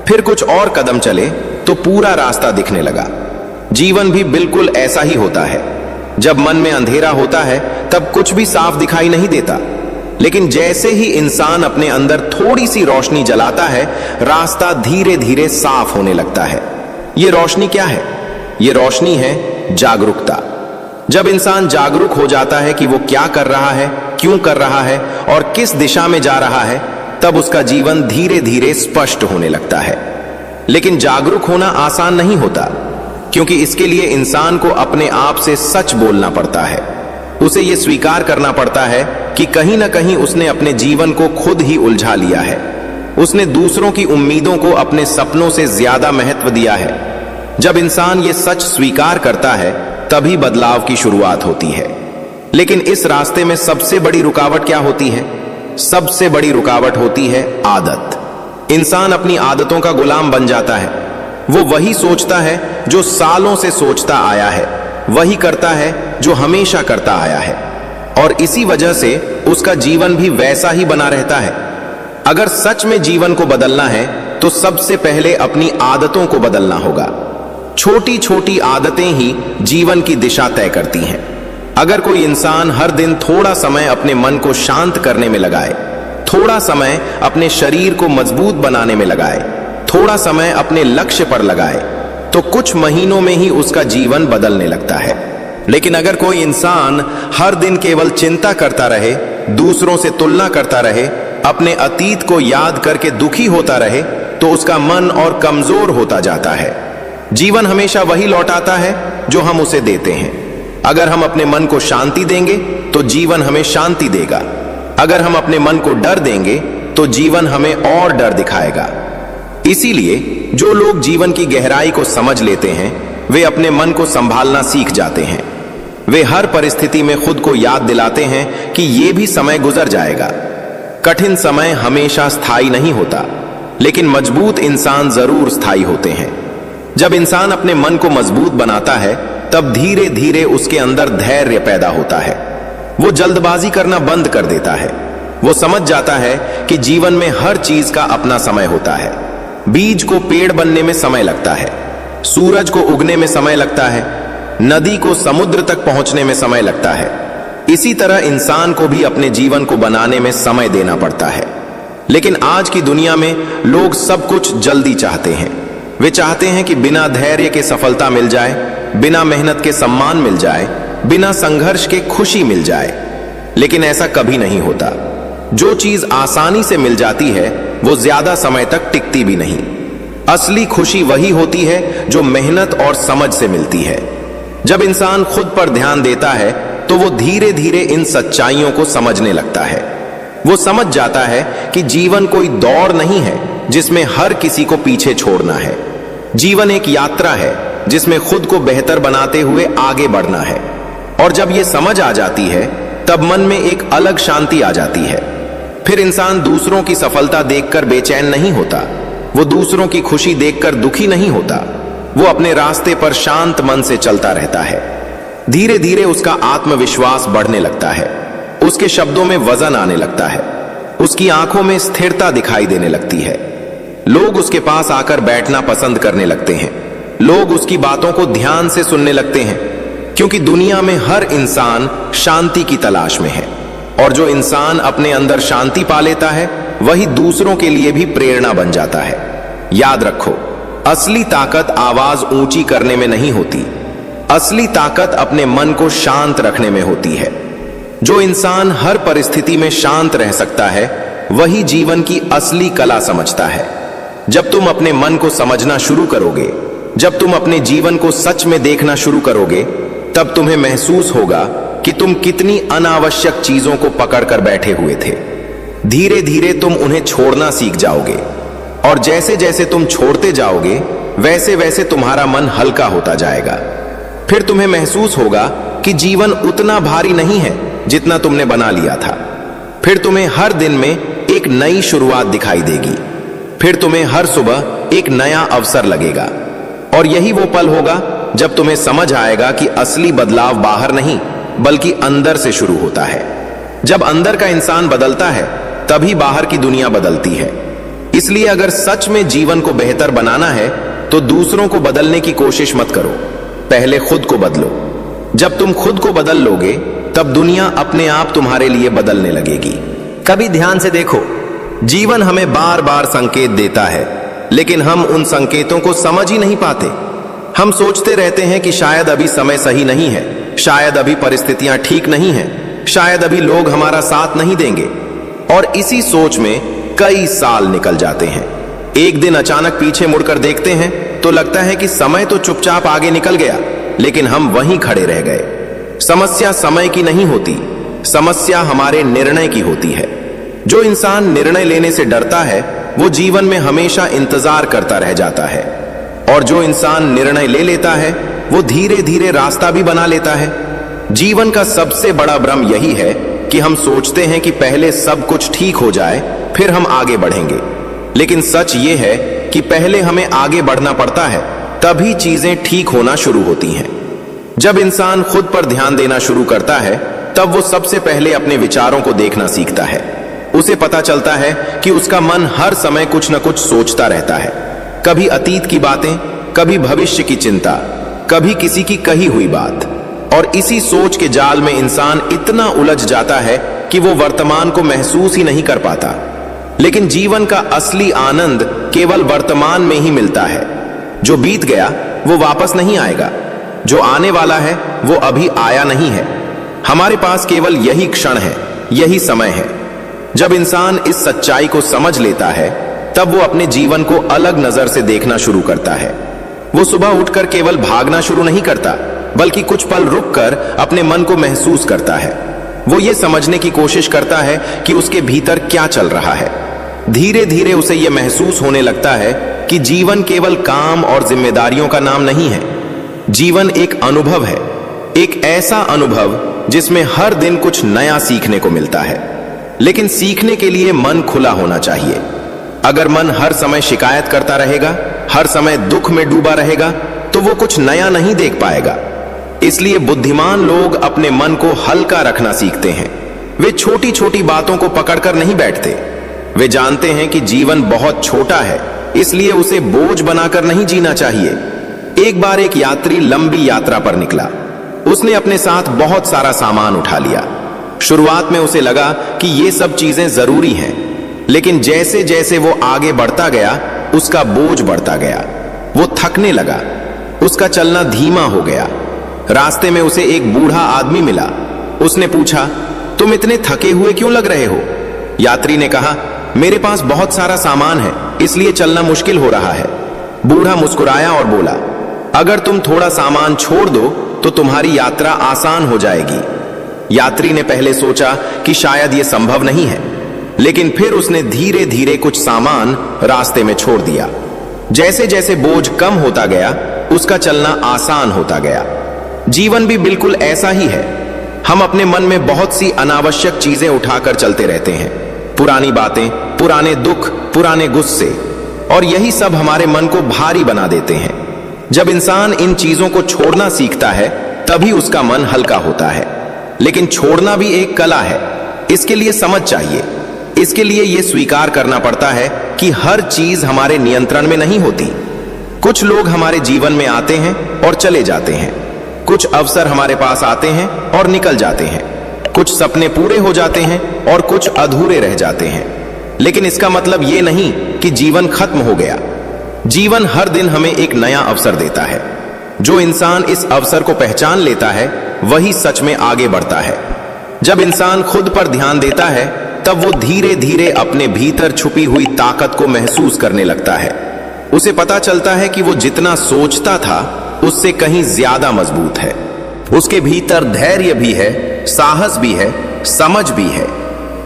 फिर कुछ और कदम चले तो पूरा रास्ता दिखने लगा। जीवन भी बिल्कुल ऐसा ही होता है। जब मन में अंधेरा होता है तब कुछ भी साफ दिखाई नहीं देता, लेकिन जैसे ही इंसान अपने अंदर थोड़ी सी रोशनी जलाता है, रास्ता धीरे धीरे साफ होने लगता है। ये रोशनी क्या है? ये रोशनी है जागरूकता। जब इंसान जागरूक हो जाता है कि वो क्या कर रहा है, क्यों कर रहा है और किस दिशा में जा रहा है, तब उसका जीवन धीरे धीरे स्पष्ट होने लगता है। लेकिन जागरूक होना आसान नहीं होता, क्योंकि इसके लिए इंसान को अपने आप से सच बोलना पड़ता है। उसे यह स्वीकार करना पड़ता है कि कहीं ना कहीं उसने अपने जीवन को खुद ही उलझा लिया है। उसने दूसरों की उम्मीदों को अपने सपनों से ज्यादा महत्व दिया है। जब इंसान ये सच स्वीकार करता है तभी बदलाव की शुरुआत होती है। लेकिन इस रास्ते में सबसे बड़ी रुकावट क्या होती है? सबसे बड़ी रुकावट होती है आदत। इंसान अपनी आदतों का गुलाम बन जाता है। वो वही सोचता है जो सालों से सोचता आया है, वही करता है जो हमेशा करता आया है, और इसी वजह से उसका जीवन भी वैसा ही बना रहता है। अगर सच में जीवन को बदलना है तो सबसे पहले अपनी आदतों को बदलना होगा। छोटी छोटी आदतें ही जीवन की दिशा तय करती हैं। अगर कोई इंसान हर दिन थोड़ा समय अपने मन को शांत करने में लगाए, थोड़ा समय अपने शरीर को मजबूत बनाने में लगाए, थोड़ा समय अपने लक्ष्य पर लगाए, तो कुछ महीनों में ही उसका जीवन बदलने लगता है। लेकिन अगर कोई इंसान हर दिन केवल चिंता करता रहे, दूसरों से तुलना करता रहे, अपने अतीत को याद करके दुखी होता रहे, तो उसका मन और कमजोर होता जाता है। जीवन हमेशा वही लौटाता है जो हम उसे देते हैं। अगर हम अपने मन को शांति देंगे तो जीवन हमें शांति देगा। अगर हम अपने मन को डर देंगे तो जीवन हमें और डर दिखाएगा। इसीलिए जो लोग जीवन की गहराई को समझ लेते हैं वे अपने मन को संभालना सीख जाते हैं। वे हर परिस्थिति में खुद को याद दिलाते हैं कि ये भी समय गुजर जाएगा। कठिन समय हमेशा स्थायी नहीं होता, लेकिन मजबूत इंसान जरूर स्थायी होते हैं। जब इंसान अपने मन को मजबूत बनाता है तब धीरे धीरे उसके अंदर धैर्य पैदा होता है। वो जल्दबाजी करना बंद कर देता है। वो समझ जाता है कि जीवन में हर चीज का अपना समय होता है। बीज को पेड़ बनने में समय लगता है, सूरज को उगने में समय लगता है, नदी को समुद्र तक पहुंचने में समय लगता है। इसी तरह इंसान को भी अपने जीवन को बनाने में समय देना पड़ता है। लेकिन आज की दुनिया में लोग सब कुछ जल्दी चाहते हैं। वे चाहते हैं कि बिना धैर्य के सफलता मिल जाए, बिना मेहनत के सम्मान मिल जाए, बिना संघर्ष के खुशी मिल जाए। लेकिन ऐसा कभी नहीं होता। जो चीज आसानी से मिल जाती है वो ज्यादा समय तक टिकती भी नहीं। असली खुशी वही होती है जो मेहनत और समझ से मिलती है। जब इंसान खुद पर ध्यान देता है तो वो धीरे धीरे इन सच्चाइयों को समझने लगता है। वो समझ जाता है कि जीवन कोई दौड़ नहीं है जिसमें हर किसी को पीछे छोड़ना है। जीवन एक यात्रा है जिसमें खुद को बेहतर बनाते हुए आगे बढ़ना है। और जब ये समझ आ जाती है तब मन में एक अलग शांति आ जाती है। फिर इंसान दूसरों की सफलता देखकर बेचैन नहीं होता, वो दूसरों की खुशी देखकर दुखी नहीं होता। वो अपने रास्ते पर शांत मन से चलता रहता है। धीरे धीरे उसका आत्मविश्वास बढ़ने लगता है, उसके शब्दों में वजन आने लगता है, उसकी आंखों में स्थिरता दिखाई देने लगती है। लोग उसके पास आकर बैठना पसंद करने लगते हैं। लोग उसकी बातों को ध्यान से सुनने लगते हैं, क्योंकि दुनिया में हर इंसान शांति की तलाश में है। और जो इंसान अपने अंदर शांति पा लेता है वही दूसरों के लिए भी प्रेरणा बन जाता है। याद रखो, असली ताकत आवाज ऊंची करने में नहीं होती, असली ताकत अपने मन को शांत रखने में होती है। जो इंसान हर परिस्थिति में शांत रह सकता है वही जीवन की असली कला समझता है। जब तुम अपने मन को समझना शुरू करोगे, जब तुम अपने जीवन को सच में देखना शुरू करोगे, तब तुम्हें महसूस होगा कि तुम कितनी अनावश्यक चीजों को पकड़कर बैठे हुए थे। धीरे धीरे तुम उन्हें छोड़ना सीख जाओगे, और जैसे जैसे तुम छोड़ते जाओगे वैसे वैसे तुम्हारा मन हल्का होता जाएगा। फिर तुम्हें महसूस होगा कि जीवन उतना भारी नहीं है जितना तुमने बना लिया था। फिर तुम्हें हर दिन में एक नई शुरुआत दिखाई देगी। फिर तुम्हें हर सुबह एक नया अवसर लगेगा। और यही वो पल होगा जब तुम्हें समझ आएगा कि असली बदलाव बाहर नहीं बल्कि अंदर से शुरू होता है। जब अंदर का इंसान बदलता है तभी बाहर की दुनिया बदलती है। इसलिए अगर सच में जीवन को बेहतर बनाना है तो दूसरों को बदलने की कोशिश मत करो, पहले खुद को बदलो। जब तुम खुद को बदल लोगे तब दुनिया अपने आप तुम्हारे लिए बदलने लगेगी। कभी ध्यान से देखो, जीवन हमें बार बार संकेत देता है, लेकिन हम उन संकेतों को समझ ही नहीं पाते। हम सोचते रहते हैं कि शायद अभी समय सही नहीं है, शायद अभी परिस्थितियां ठीक नहीं हैं, शायद अभी लोग हमारा साथ नहीं देंगे। और इसी सोच में कई साल निकल जाते हैं। एक दिन अचानक पीछे मुड़कर देखते हैं तो लगता है कि समय तो चुपचाप आगे निकल गया, लेकिन हम वहीं खड़े रह गए। समस्या समय की नहीं होती, समस्या हमारे निर्णय की होती है। जो इंसान निर्णय लेने से डरता है वो जीवन में हमेशा इंतजार करता रह जाता है, और जो इंसान निर्णय ले लेता है वो धीरे धीरे रास्ता भी बना लेता है। जीवन का सबसे बड़ा भ्रम यही है कि हम सोचते हैं कि पहले सब कुछ ठीक हो जाए फिर हम आगे बढ़ेंगे। लेकिन सच ये है कि पहले हमें आगे बढ़ना पड़ता है, तभी चीजें ठीक होना शुरू होती हैं। जब इंसान खुद पर ध्यान देना शुरू करता है तब वो सबसे पहले अपने विचारों को देखना सीखता है। उसे पता चलता है कि उसका मन हर समय कुछ न कुछ सोचता रहता है, कभी अतीत की बातें, कभी भविष्य की चिंता, कभी किसी की कही हुई बात। और इसी सोच के जाल में इंसान इतना उलझ जाता है कि वो वर्तमान को महसूस ही नहीं कर पाता। लेकिन जीवन का असली आनंद केवल वर्तमान में ही मिलता है। जो बीत गया वो वापस नहीं आएगा, जो आने वाला है वो अभी आया नहीं है। हमारे पास केवल यही क्षण है, यही समय है। जब इंसान इस सच्चाई को समझ लेता है तब वो अपने जीवन को अलग नजर से देखना शुरू करता है। वो सुबह उठकर केवल भागना शुरू नहीं करता, बल्कि कुछ पल रुककर अपने मन को महसूस करता है। वो ये समझने की कोशिश करता है कि उसके भीतर क्या चल रहा है। धीरे धीरे उसे ये महसूस होने लगता है कि जीवन केवल काम और जिम्मेदारियों का नाम नहीं है। जीवन एक अनुभव है, एक ऐसा अनुभव जिसमें हर दिन कुछ नया सीखने को मिलता है। लेकिन सीखने के लिए मन खुला होना चाहिए। अगर मन हर समय शिकायत करता रहेगा, हर समय दुख में डूबा रहेगा, तो वो कुछ नया नहीं देख पाएगा। इसलिए बुद्धिमान लोग अपने मन को हल्का रखना सीखते हैं। वे छोटी छोटी बातों को पकड़कर नहीं बैठते। वे जानते हैं कि जीवन बहुत छोटा है, इसलिए उसे बोझ बनाकर नहीं जीना चाहिए। एक बार एक यात्री लंबी यात्रा पर निकला। उसने अपने साथ बहुत सारा सामान उठा लिया। शुरुआत में उसे लगा कि ये सब चीजें जरूरी हैं, लेकिन जैसे जैसे वो आगे बढ़ता गया, उसका बोझ बढ़ता गया। वो थकने लगा, उसका चलना धीमा हो गया। रास्ते में उसे एक बूढ़ा आदमी मिला। उसने पूछा, तुम इतने थके हुए क्यों लग रहे हो? यात्री ने कहा, मेरे पास बहुत सारा सामान है, इसलिए चलना मुश्किल हो रहा है। बूढ़ा मुस्कुराया और बोला, अगर तुम थोड़ा सामान छोड़ दो तो तुम्हारी यात्रा आसान हो जाएगी। यात्री ने पहले सोचा कि शायद यह संभव नहीं है, लेकिन फिर उसने धीरे धीरे कुछ सामान रास्ते में छोड़ दिया। जैसे जैसे बोझ कम होता गया, उसका चलना आसान होता गया। जीवन भी बिल्कुल ऐसा ही है। हम अपने मन में बहुत सी अनावश्यक चीजें उठाकर चलते रहते हैं। पुरानी बातें, पुराने दुख, पुराने गुस्से, और यही सब हमारे मन को भारी बना देते हैं। जब इंसान इन चीजों को छोड़ना सीखता है, तभी उसका मन हल्का होता है। लेकिन छोड़ना भी एक कला है। इसके लिए समझ चाहिए। इसके लिए यह स्वीकार करना पड़ता है कि हर चीज हमारे नियंत्रण में नहीं होती। कुछ लोग हमारे जीवन में आते हैं और चले जाते हैं। कुछ अवसर हमारे पास आते हैं और निकल जाते हैं। कुछ सपने पूरे हो जाते हैं और कुछ अधूरे रह जाते हैं। लेकिन इसका मतलब यह नहीं कि जीवन खत्म हो गया। जीवन हर दिन हमें एक नया अवसर देता है। जो इंसान इस अवसर को पहचान लेता है, वही सच में आगे बढ़ता है। जब इंसान खुद पर ध्यान देता है, तब वो धीरे धीरे अपने भीतर छुपी हुई ताकत को महसूस करने लगता है। उसे पता चलता है कि वो जितना सोचता था, उससे कहीं ज्यादा मजबूत है। उसके भीतर धैर्य भी है, साहस भी है, समझ भी है।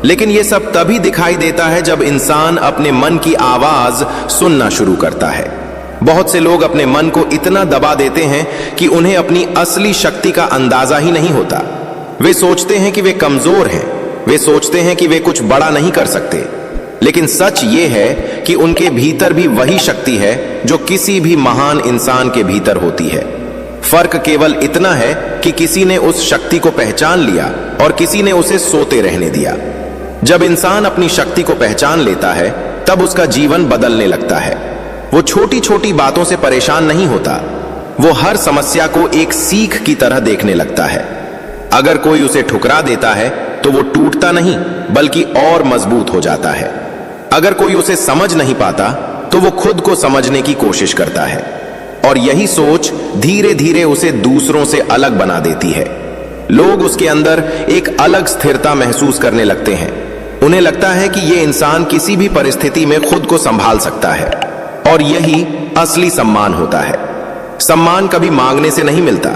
लेकिन यह सब तभी दिखाई देता है जब इंसान अपने मन की आवाज सुनना शुरू करता है। बहुत से लोग अपने मन को इतना दबा देते हैं कि उन्हें अपनी असली शक्ति का अंदाजा ही नहीं होता। वे सोचते हैं कि वे कमजोर हैं। वे सोचते हैं कि वे कुछ बड़ा नहीं कर सकते। लेकिन सच ये है कि उनके भीतर भी वही शक्ति है जो किसी भी महान इंसान के भीतर होती है। फर्क केवल इतना है कि किसी ने उस शक्ति को पहचान लिया और किसी ने उसे सोते रहने दिया। जब इंसान अपनी शक्ति को पहचान लेता है, तब उसका जीवन बदलने लगता है। वो छोटी छोटी बातों से परेशान नहीं होता। वो हर समस्या को एक सीख की तरह देखने लगता है। अगर कोई उसे ठुकरा देता है, तो वो टूटता नहीं, बल्कि और मजबूत हो जाता है। अगर कोई उसे समझ नहीं पाता, तो वो खुद को समझने की कोशिश करता है। और यही सोच धीरे धीरे उसे दूसरों से अलग बना देती है। लोग उसके अंदर एक अलग स्थिरता महसूस करने लगते हैं। उन्हें लगता है कि यह इंसान किसी भी परिस्थिति में खुद को संभाल सकता है। और यही असली सम्मान होता है। सम्मान कभी मांगने से नहीं मिलता।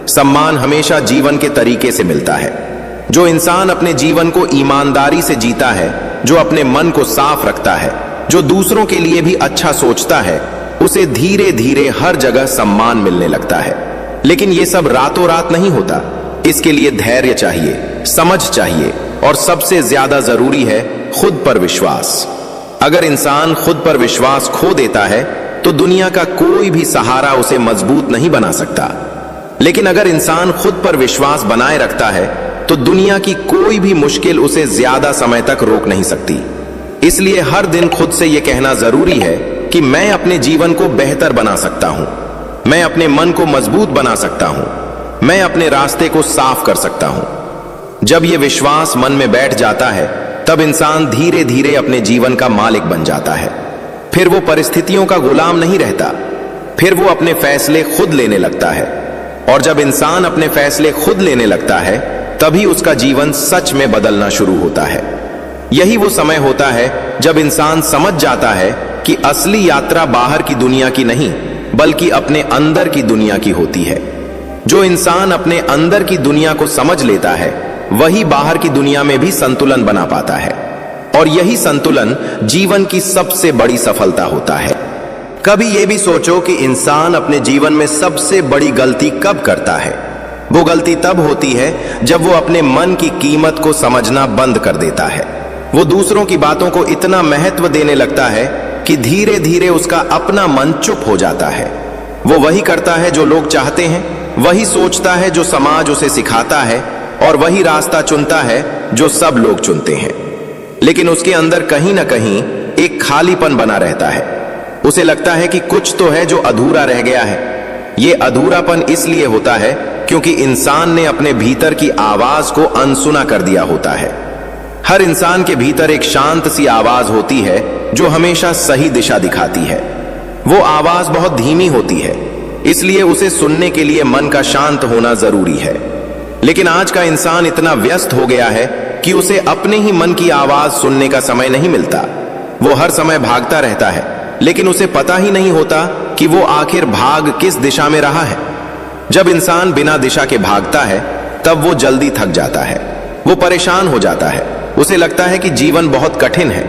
सम्मान हमेशा जीवन के तरीके से मिलता है। जो इंसान अपने जीवन को ईमानदारी से जीता है, जो अपने मन को साफ रखता है, जो दूसरों के लिए भी अच्छा सोचता है, उसे धीरे धीरे हर जगह सम्मान मिलने लगता है। लेकिन यह सब रातों रात नहीं होता। इसके लिए धैर्य चाहिए, समझ चाहिए, और सबसे ज्यादा जरूरी है खुद पर विश्वास। अगर इंसान खुद पर विश्वास खो देता है, तो दुनिया का कोई भी सहारा उसे मजबूत नहीं बना सकता। लेकिन अगर इंसान खुद पर विश्वास बनाए रखता है, तो दुनिया की कोई भी मुश्किल उसे ज्यादा समय तक रोक नहीं सकती। इसलिए हर दिन खुद से यह कहना जरूरी है कि मैं अपने जीवन को बेहतर बना सकता हूं, मैं अपने मन को मजबूत बना सकता हूं, मैं अपने रास्ते को साफ कर सकता हूं। जब यह विश्वास मन में बैठ जाता है, तब इंसान धीरे धीरे अपने जीवन का मालिक बन जाता है। फिर वो परिस्थितियों का गुलाम नहीं रहता। फिर वो अपने फैसले खुद लेने लगता है। और जब इंसान अपने फैसले खुद लेने लगता है, तभी उसका जीवन सच में बदलना शुरू होता है। यही वो समय होता है जब इंसान समझ जाता है कि असली यात्रा बाहर की दुनिया की नहीं, बल्कि अपने अंदर की दुनिया की होती है। जो इंसान अपने अंदर की दुनिया को समझ लेता है, वही बाहर की दुनिया में भी संतुलन बना पाता है। और यही संतुलन जीवन की सबसे बड़ी सफलता होता है। कभी यह भी सोचो कि इंसान अपने जीवन में सबसे बड़ी गलती कब करता है। वो गलती तब होती है जब वो अपने मन की कीमत को समझना बंद कर देता है। वो दूसरों की बातों को इतना महत्व देने लगता है कि धीरे धीरे उसका अपना मन चुप हो जाता है। वो वही करता है जो लोग चाहते हैं, वही सोचता है जो समाज उसे सिखाता है, और वही रास्ता चुनता है जो सब लोग चुनते हैं। लेकिन उसके अंदर कहीं ना कहीं एक खालीपन बना रहता है। उसे लगता है कि कुछ तो है जो अधूरा रह गया है। ये अधूरापन इसलिए होता है क्योंकि इंसान ने अपने भीतर की आवाज को अनसुना कर दिया होता है। हर इंसान के भीतर एक शांत सी आवाज होती है जो हमेशा सही दिशा दिखाती है। वो आवाज बहुत धीमी होती है, इसलिए उसे सुनने के लिए मन का शांत होना जरूरी है। लेकिन आज का इंसान इतना व्यस्त हो गया है कि उसे अपने ही मन की आवाज सुनने का समय नहीं मिलता। वो हर समय भागता रहता है, लेकिन उसे पता ही नहीं होता कि वो आखिर भाग किस दिशा में रहा है। जब इंसान बिना दिशा के भागता है तब वो जल्दी थक जाता है, वो परेशान हो जाता है, उसे लगता है कि जीवन बहुत कठिन है।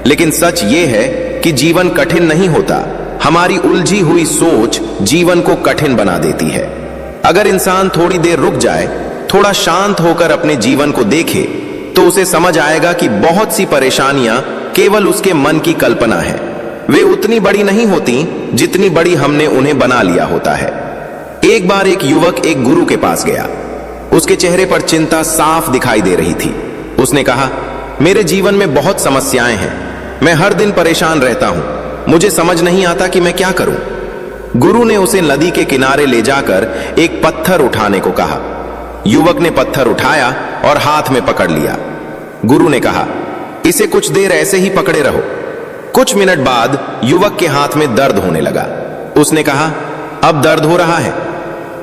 लेकिन सच ये है कि जीवन कठिन नहीं होता, हमारी उलझी हुई सोच जीवन को कठिन बना देती है। अगर इंसान थोड़ी देर रुक जाए, थोड़ा शांत होकर अपने जीवन को देखे, तो उसे समझ आएगा कि बहुत सी परेशानियां केवल उसके मन की कल्पना है। वे उतनी बड़ी नहीं होती जितनी बड़ी हमने उन्हें बना लिया होता है। एक बार एक युवक एक गुरु के पास गया। उसके चेहरे पर चिंता साफ दिखाई दे रही थी। उसने कहा, मेरे जीवन में बहुत समस्याएं हैं, मैं हर दिन परेशान रहता हूं, मुझे समझ नहीं आता कि मैं क्या करूं। गुरु ने उसे नदी के किनारे ले जाकर एक पत्थर उठाने को कहा। युवक ने पत्थर उठाया और हाथ में पकड़ लिया। गुरु ने कहा, इसे कुछ देर ऐसे ही पकड़े रहो। कुछ मिनट बाद युवक के हाथ में दर्द होने लगा। उसने कहा, अब दर्द हो रहा है?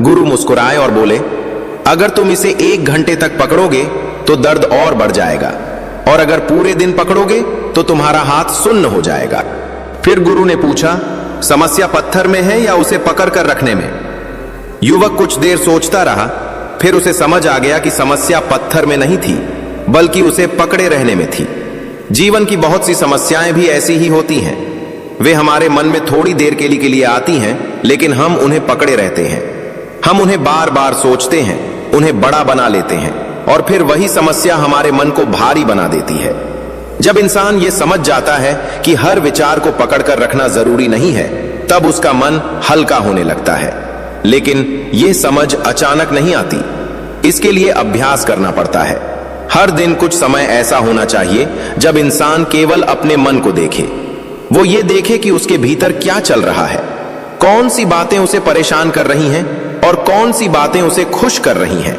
गुरु मुस्कुराए और बोले, अगर तुम इसे 1 घंटे तक पकड़ोगे तो दर्द और बढ़ जाएगा, और अगर पूरे दिन पकड़ोगे तो तुम्हारा हाथ सुन्न हो जाएगा। फिर गुरु ने पूछा, समस्या पत्थर में है या उसे पकड़ कर रखने में? युवक कुछ देर सोचता रहा, फिर उसे समझ आ गया कि समस्या पत्थर में नहीं थी, बल्कि उसे पकड़े रहने में थी। जीवन की बहुत सी समस्याएं भी ऐसी ही होती हैं। वे हमारे मन में थोड़ी देर के लिए आती हैं, लेकिन हम उन्हें पकड़े रहते हैं। हम उन्हें बार बार सोचते हैं, उन्हें बड़ा बना लेते हैं, और फिर वही समस्या हमारे मन को भारी बना देती है। जब इंसान ये समझ जाता है कि हर विचार को पकड़कर रखना जरूरी नहीं है, तब उसका मन हल्का होने लगता है। लेकिन यह समझ अचानक नहीं आती, इसके लिए अभ्यास करना पड़ता है। हर दिन कुछ समय ऐसा होना चाहिए जब इंसान केवल अपने मन को देखे। वो ये देखे कि उसके भीतर क्या चल रहा है, कौन सी बातें उसे परेशान कर रही हैं और कौन सी बातें उसे खुश कर रही हैं।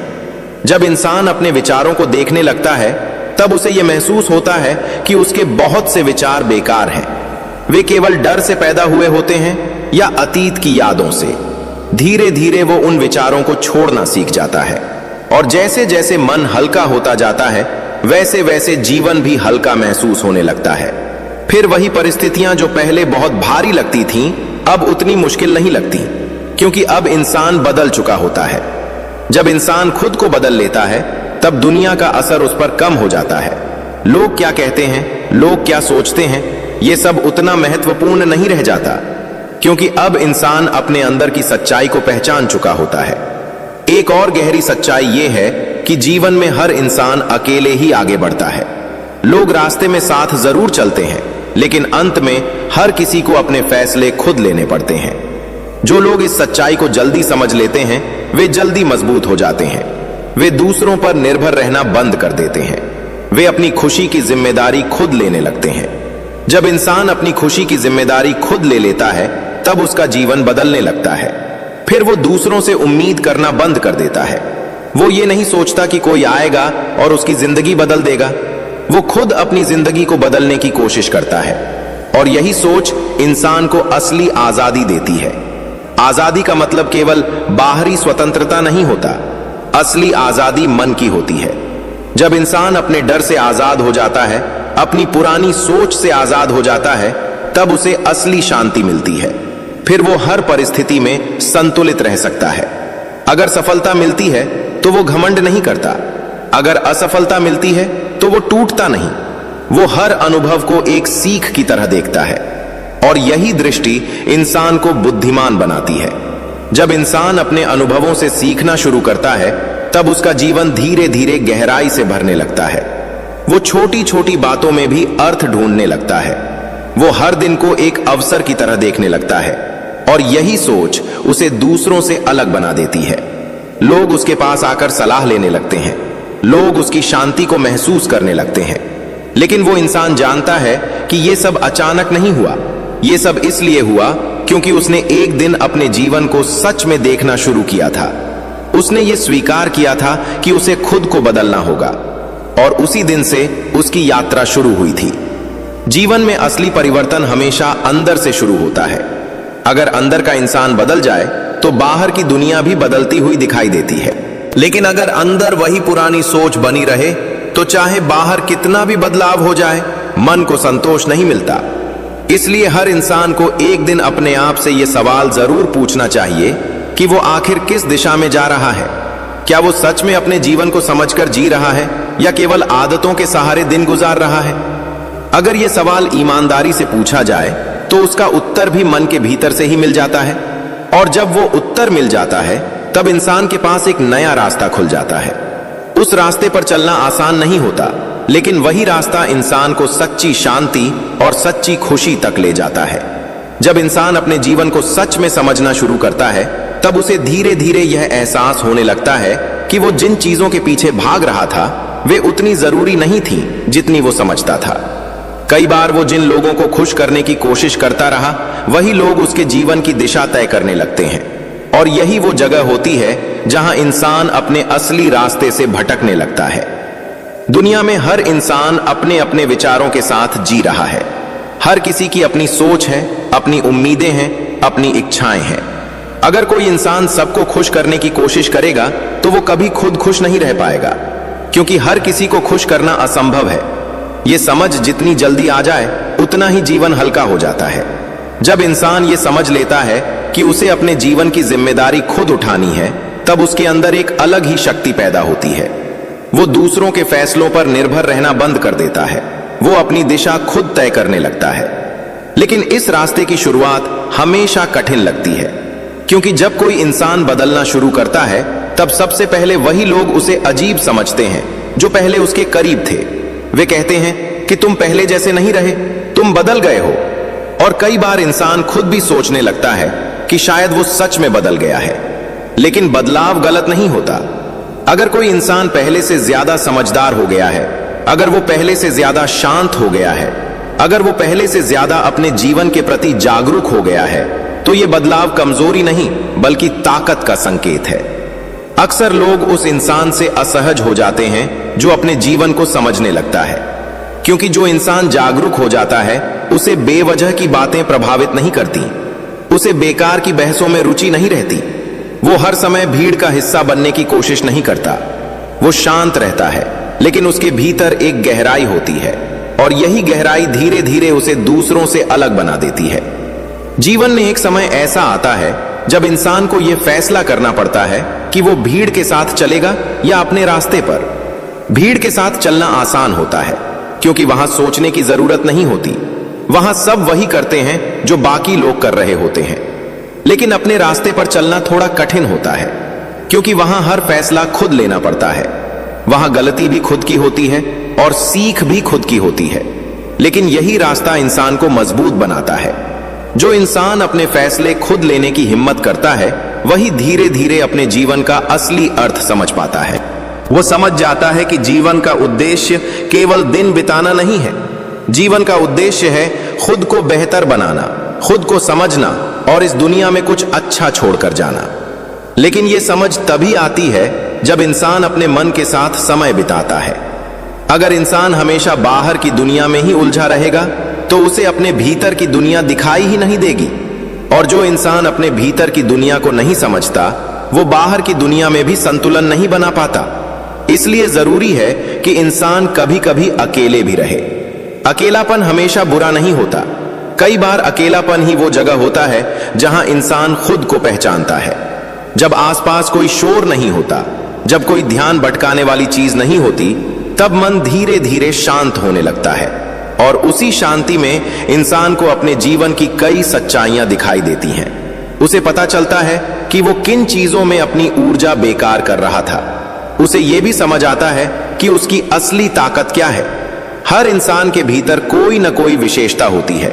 जब इंसान अपने विचारों को देखने लगता है, तब उसे यह महसूस होता है कि उसके बहुत से विचार बेकार हैं। वे केवल डर से पैदा हुए होते हैं या अतीत की यादों से। धीरे धीरे वो उन विचारों को छोड़ना सीख जाता है, और जैसे जैसे मन हल्का होता जाता है, वैसे वैसे जीवन भी हल्का महसूस होने लगता है। फिर वही परिस्थितियां जो पहले बहुत भारी लगती थीं, अब उतनी मुश्किल नहीं लगती, क्योंकि अब इंसान बदल चुका होता है। जब इंसान खुद को बदल लेता है, तब दुनिया का असर उस पर कम हो जाता है। लोग क्या कहते हैं, लोग क्या सोचते हैं, ये सब उतना महत्वपूर्ण नहीं रह जाता, क्योंकि अब इंसान अपने अंदर की सच्चाई को पहचान चुका होता है। एक और गहरी सच्चाई यह है कि जीवन में हर इंसान अकेले ही आगे बढ़ता है। लोग रास्ते में साथ जरूर चलते हैं, लेकिन अंत में हर किसी को अपने फैसले खुद लेने पड़ते हैं। जो लोग इस सच्चाई को जल्दी समझ लेते हैं, वे जल्दी मजबूत हो जाते हैं। वे दूसरों पर निर्भर रहना बंद कर देते हैं। वे अपनी खुशी की जिम्मेदारी खुद लेने लगते हैं। जब इंसान अपनी खुशी की जिम्मेदारी खुद ले लेता है, तब उसका जीवन बदलने लगता है। फिर वो दूसरों से उम्मीद करना बंद कर देता है। वो ये नहीं सोचता कि कोई आएगा और उसकी जिंदगी बदल देगा। वो खुद अपनी जिंदगी को बदलने की कोशिश करता है, और यही सोच इंसान को असली आजादी देती है। आजादी का मतलब केवल बाहरी स्वतंत्रता नहीं होता, असली आजादी मन की होती है। जब इंसान अपने डर से आजाद हो जाता है, अपनी पुरानी सोच से आजाद हो जाता है, तब उसे असली शांति मिलती है। फिर वो हर परिस्थिति में संतुलित रह सकता है। अगर सफलता मिलती है तो वो घमंड नहीं करता, अगर असफलता मिलती है तो वो टूटता नहीं। वो हर अनुभव को एक सीख की तरह देखता है, और यही दृष्टि इंसान को बुद्धिमान बनाती है। जब इंसान अपने अनुभवों से सीखना शुरू करता है, तब उसका जीवन धीरे धीरे गहराई से भरने लगता है। वो छोटी छोटी बातों में भी अर्थ ढूंढने लगता है। वो हर दिन को एक अवसर की तरह देखने लगता है और यही सोच उसे दूसरों से अलग बना देती है। लोग उसके पास आकर सलाह लेने लगते हैं, लोग उसकी शांति को महसूस करने लगते हैं। लेकिन वो इंसान जानता है कि ये सब अचानक नहीं हुआ। ये सब इसलिए हुआ क्योंकि उसने एक दिन अपने जीवन को सच में देखना शुरू किया था। उसने ये स्वीकार किया था कि उसे खुद को बदलना होगा और उसी दिन से उसकी यात्रा शुरू हुई थी। जीवन में असली परिवर्तन हमेशा अंदर से शुरू होता है। अगर अंदर का इंसान बदल जाए तो बाहर की दुनिया भी बदलती हुई दिखाई देती है। लेकिन अगर अंदर वही पुरानी सोच बनी रहे तो चाहे बाहर कितना भी बदलाव हो जाए, मन को संतोष नहीं मिलता। इसलिए हर इंसान को एक दिन अपने आप से यह सवाल जरूर पूछना चाहिए कि वो आखिर किस दिशा में जा रहा है। क्या वो सच में अपने जीवन को समझकर जी रहा है या केवल आदतों के सहारे दिन गुजार रहा है? अगर यह सवाल ईमानदारी से पूछा जाए तो उसका उत्तर भी मन के भीतर से ही मिल जाता है, और जब वो उत्तर मिल जाता है तब इंसान के पास एक नया रास्ता खुल जाता है। उस रास्ते पर चलना आसान नहीं होता, लेकिन वही रास्ता इंसान को सच्ची शांति और सच्ची खुशी तक ले जाता है। जब इंसान अपने जीवन को सच में समझना शुरू करता है तब उसे धीरे धीरे यह एहसास होने लगता है कि वो जिन चीजों के पीछे भाग रहा था वे उतनी जरूरी नहीं थी जितनी वो समझता था। कई बार वो जिन लोगों को खुश करने की कोशिश करता रहा वही लोग उसके जीवन की दिशा तय करने लगते हैं, और यही वो जगह होती है जहां इंसान अपने असली रास्ते से भटकने लगता है। दुनिया में हर इंसान अपने अपने विचारों के साथ जी रहा है। हर किसी की अपनी सोच है, अपनी उम्मीदें हैं, अपनी इच्छाएं हैं। अगर कोई इंसान सबको खुश करने की कोशिश करेगा तो वो कभी खुद खुश नहीं रह पाएगा, क्योंकि हर किसी को खुश करना असंभव है। ये समझ जितनी जल्दी आ जाए उतना ही जीवन हल्का हो जाता है। जब इंसान ये समझ लेता है कि उसे अपने जीवन की जिम्मेदारी खुद उठानी है, तब उसके अंदर एक अलग ही शक्ति पैदा होती है। वो दूसरों के फैसलों पर निर्भर रहना बंद कर देता है। वो अपनी दिशा खुद तय करने लगता है। लेकिन इस रास्ते की शुरुआत हमेशा कठिन लगती है, क्योंकि जब कोई इंसान बदलना शुरू करता है तब सबसे पहले वही लोग उसे अजीब समझते हैं जो पहले उसके करीब थे। वे कहते हैं कि तुम पहले जैसे नहीं रहे, तुम बदल गए हो। और कई बार इंसान खुद भी सोचने लगता है कि शायद वो सच में बदल गया है। लेकिन बदलाव गलत नहीं होता। अगर कोई इंसान पहले से ज्यादा समझदार हो गया है, अगर वो पहले से ज्यादा शांत हो गया है, अगर वो पहले से ज्यादा अपने जीवन के प्रति जागरूक हो गया है, तो ये बदलाव कमजोरी नहीं बल्कि ताकत का संकेत है। अक्सर लोग उस इंसान से असहज हो जाते हैं जो अपने जीवन को समझने लगता है, क्योंकि जो इंसान जागरूक हो जाता है उसे बेवजह की बातें प्रभावित नहीं करती, उसे बेकार की बहसों में रुचि नहीं रहती। वो हर समय भीड़ का हिस्सा बनने की कोशिश नहीं करता। वो शांत रहता है, लेकिन उसके भीतर एक गहराई होती है, और यही गहराई धीरे धीरे उसे दूसरों से अलग बना देती है। जीवन में एक समय ऐसा आता है जब इंसान को यह फैसला करना पड़ता है कि वो भीड़ के साथ चलेगा या अपने रास्ते पर। भीड़ के साथ चलना आसान होता है, क्योंकि वहां सोचने की जरूरत नहीं होती। वहां सब वही करते हैं जो बाकी लोग कर रहे होते हैं। लेकिन अपने रास्ते पर चलना थोड़ा कठिन होता है, क्योंकि वहां हर फैसला खुद लेना पड़ता है। वहां गलती भी खुद की होती है और सीख भी खुद की होती है। लेकिन यही रास्ता इंसान को मजबूत बनाता है। जो इंसान अपने फैसले खुद लेने की हिम्मत करता है वही धीरे धीरे अपने जीवन का असली अर्थ समझ पाता है। वो समझ जाता है कि जीवन का उद्देश्य केवल दिन बिताना नहीं है। जीवन का उद्देश्य है खुद को बेहतर बनाना, खुद को समझना और इस दुनिया में कुछ अच्छा छोड़कर जाना। लेकिन ये समझ तभी आती है जब इंसान अपने मन के साथ समय बिताता है। अगर इंसान हमेशा बाहर की दुनिया में ही उलझा रहेगा तो उसे अपने भीतर की दुनिया दिखाई ही नहीं देगी। और जो इंसान अपने भीतर की दुनिया को नहीं समझता वो बाहर की दुनिया में भी संतुलन नहीं बना पाता। इसलिए जरूरी है कि इंसान कभी कभी अकेले भी रहे। अकेलापन हमेशा बुरा नहीं होता। कई बार अकेलापन ही वो जगह होता है जहां इंसान खुद को पहचानता है। जब आसपास कोई शोर नहीं होता, जब कोई ध्यान भटकाने वाली चीज नहीं होती, तब मन धीरे धीरे शांत होने लगता है। और उसी शांति में इंसान को अपने जीवन की कई सच्चाइयां दिखाई देती हैं। उसे पता चलता है कि वो किन चीजों में अपनी ऊर्जा बेकार कर रहा था। उसे यह भी समझ आता है कि उसकी असली ताकत क्या है। हर इंसान के भीतर कोई न कोई विशेषता होती है।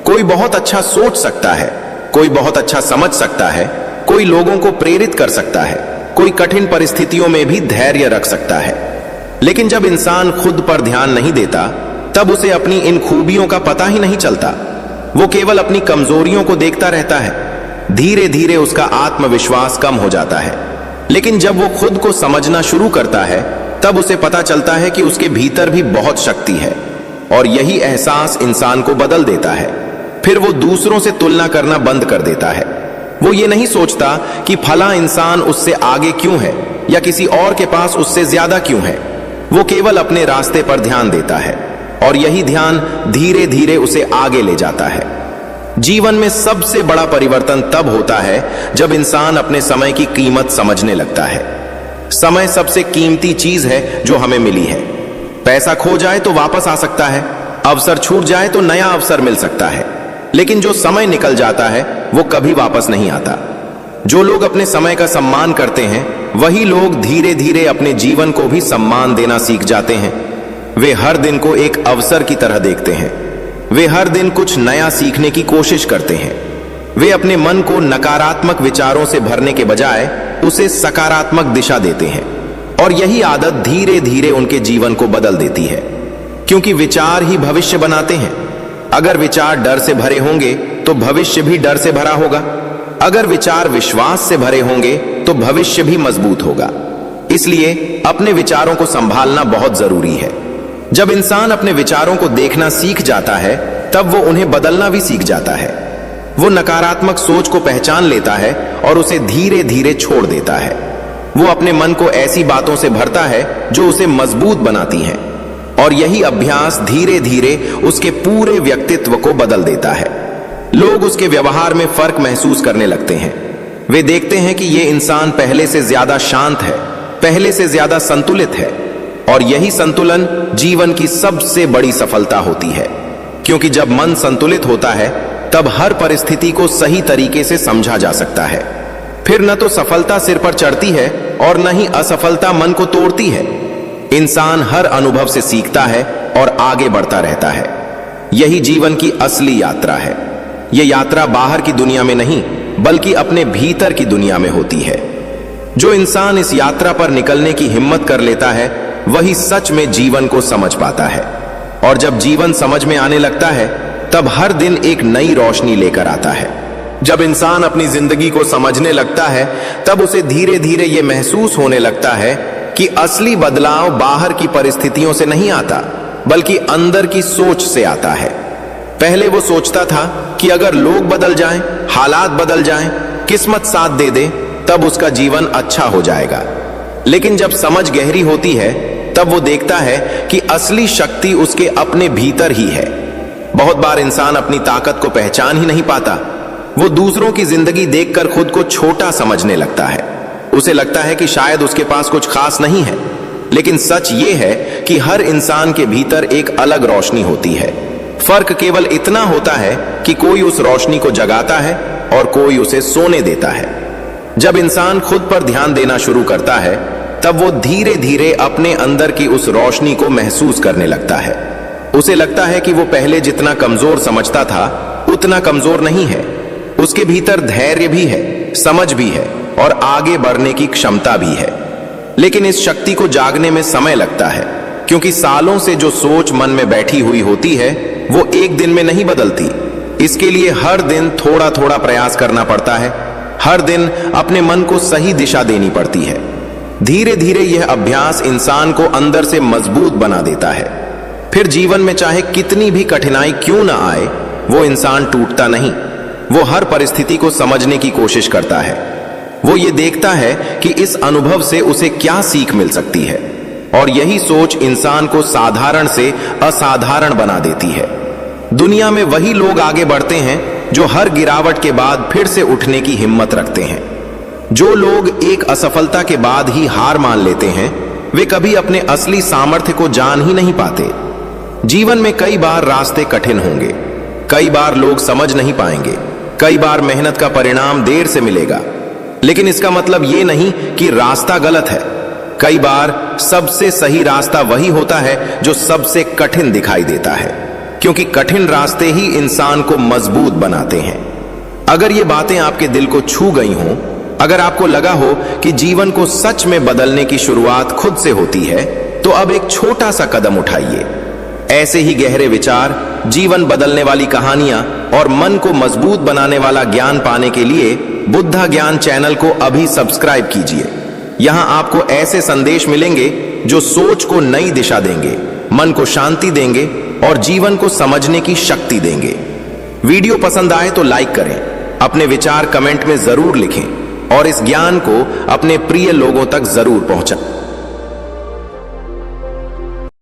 कोई बहुत अच्छा सोच सकता है, कोई बहुत अच्छा समझ सकता है, कोई लोगों को प्रेरित कर सकता है, कोई कठिन परिस्थितियों में भी धैर्य रख सकता है। लेकिन जब इंसान खुद पर ध्यान नहीं देता, तब उसे अपनी इन खूबियों का पता ही नहीं चलता। वो केवल अपनी कमजोरियों को देखता रहता है। धीरे धीरे उसका आत्मविश्वास कम हो जाता है। लेकिन जब वो खुद को समझना शुरू करता है, तब उसे पता चलता है कि उसके भीतर भी बहुत शक्ति है। और यही एहसास इंसान को बदल देता है। फिर वो दूसरों से तुलना करना बंद कर देता है। वो ये नहीं सोचता कि फला इंसान उससे आगे क्यों है या किसी और के पास उससे ज्यादा क्यों है। वो केवल अपने रास्ते पर ध्यान देता है, और यही ध्यान धीरे धीरे उसे आगे ले जाता है। जीवन में सबसे बड़ा परिवर्तन तब होता है जब इंसान अपने समय की कीमत समझने लगता है। समय सबसे कीमती चीज है जो हमें मिली है। पैसा खो जाए तो वापस आ सकता है, अवसर छूट जाए तो नया अवसर मिल सकता है, लेकिन जो समय निकल जाता है वो कभी वापस नहीं आता। जो लोग अपने समय का सम्मान करते हैं, वही लोग धीरे धीरे अपने जीवन को भी सम्मान देना सीख जाते हैं। वे हर दिन को एक अवसर की तरह देखते हैं। वे हर दिन कुछ नया सीखने की कोशिश करते हैं। वे अपने मन को नकारात्मक विचारों से भरने के बजाय उसे सकारात्मक दिशा देते हैं, और यही आदत धीरे धीरे उनके जीवन को बदल देती है। क्योंकि विचार ही भविष्य बनाते हैं। अगर विचार डर से भरे होंगे तो भविष्य भी डर से भरा होगा। अगर विचार विश्वास से भरे होंगे तो भविष्य भी मजबूत होगा। इसलिए अपने विचारों को संभालना बहुत जरूरी है। जब इंसान अपने विचारों को देखना सीख जाता है, तब वो उन्हें बदलना भी सीख जाता है। वो नकारात्मक सोच को पहचान लेता है और उसे धीरे धीरे छोड़ देता है। वो अपने मन को ऐसी बातों से भरता है जो उसे मजबूत बनाती हैं, और यही अभ्यास धीरे धीरे उसके पूरे व्यक्तित्व को बदल देता है। लोग उसके व्यवहार में फर्क महसूस करने लगते हैं। वे देखते हैं कि ये इंसान पहले से ज्यादा शांत है, पहले से ज्यादा संतुलित है, और यही संतुलन जीवन की सबसे बड़ी सफलता होती है। क्योंकि जब मन संतुलित होता है, तब हर परिस्थिति को सही तरीके से समझा जा सकता है। फिर न तो सफलता सिर पर चढ़ती है और न ही असफलता मन को तोड़ती है। इंसान हर अनुभव से सीखता है और आगे बढ़ता रहता है। यही जीवन की असली यात्रा है। यह यात्रा बाहर की दुनिया में नहीं, बल्कि अपने भीतर की दुनिया में होती है। जो इंसान इस यात्रा पर निकलने की हिम्मत कर लेता है, वही सच में जीवन को समझ पाता है। और जब जीवन समझ में आने लगता है, तब हर दिन एक नई रोशनी लेकर आता है। जब इंसान अपनी जिंदगी को समझने लगता है, तब उसे धीरे धीरे यह महसूस होने लगता है कि असली बदलाव बाहर की परिस्थितियों से नहीं आता, बल्कि अंदर की सोच से आता है। पहले वो सोचता था कि अगर लोग बदल जाएं, हालात बदल जाएं, किस्मत साथ दे दे, तब उसका जीवन अच्छा हो जाएगा। लेकिन जब समझ गहरी होती है, तब वो देखता है कि असली शक्ति उसके अपने भीतर ही है। बहुत बार इंसान अपनी ताकत को पहचान ही नहीं पाता। वो दूसरों की जिंदगी देखकर खुद को छोटा समझने लगता है। उसे लगता है कि शायद उसके पास कुछ खास नहीं है। लेकिन सच ये है कि हर इंसान के भीतर एक अलग रोशनी होती है। फर्क केवल इतना होता है कि कोई उस रोशनी को जगाता है और कोई उसे सोने देता है। जब इंसान खुद पर ध्यान देना शुरू करता है, तब वो धीरे धीरे अपने अंदर की उस रोशनी को महसूस करने लगता है। उसे लगता है कि वो पहले जितना कमजोर समझता था, उतना कमजोर नहीं है। उसके भीतर धैर्य भी है, समझ भी है, और आगे बढ़ने की क्षमता भी है। लेकिन इस शक्ति को जागने में समय लगता है, क्योंकि सालों से जो सोच मन में बैठी हुई होती है, वो एक दिन में नहीं बदलती। इसके लिए हर दिन थोड़ा थोड़ा प्रयास करना पड़ता है। हर दिन अपने मन को सही दिशा देनी पड़ती है। धीरे धीरे यह अभ्यास इंसान को अंदर से मजबूत बना देता है। फिर जीवन में चाहे कितनी भी कठिनाई क्यों ना आए, वो इंसान टूटता नहीं। वो हर परिस्थिति को समझने की कोशिश करता है। वो ये देखता है कि इस अनुभव से उसे क्या सीख मिल सकती है, और यही सोच इंसान को साधारण से असाधारण बना देती है। दुनिया में वही लोग आगे बढ़ते हैं जो हर गिरावट के बाद फिर से उठने की हिम्मत रखते हैं। जो लोग एक असफलता के बाद ही हार मान लेते हैं, वे कभी अपने असली सामर्थ्य को जान ही नहीं पाते। जीवन में कई बार रास्ते कठिन होंगे, कई बार लोग समझ नहीं पाएंगे, कई बार मेहनत का परिणाम देर से मिलेगा। लेकिन इसका मतलब ये नहीं कि रास्ता गलत है। कई बार सबसे सही रास्ता वही होता है जो सबसे कठिन दिखाई देता है, क्योंकि कठिन रास्ते ही इंसान को मजबूत बनाते हैं। अगर ये बातें आपके दिल को छू गई हों, अगर आपको लगा हो कि जीवन को सच में बदलने की शुरुआत खुद से होती है, तो अब एक छोटा सा कदम उठाइए। ऐसे ही गहरे विचार, जीवन बदलने वाली कहानियां और मन को मजबूत बनाने वाला ज्ञान पाने के लिए बुद्धा ज्ञान चैनल को अभी सब्सक्राइब कीजिए। यहां आपको ऐसे संदेश मिलेंगे जो सोच को नई दिशा देंगे, मन को शांति देंगे और जीवन को समझने की शक्ति देंगे। वीडियो पसंद आए तो लाइक करें, अपने विचार कमेंट में जरूर लिखें और इस ज्ञान को अपने प्रिय लोगों तक जरूर पहुंचाएं।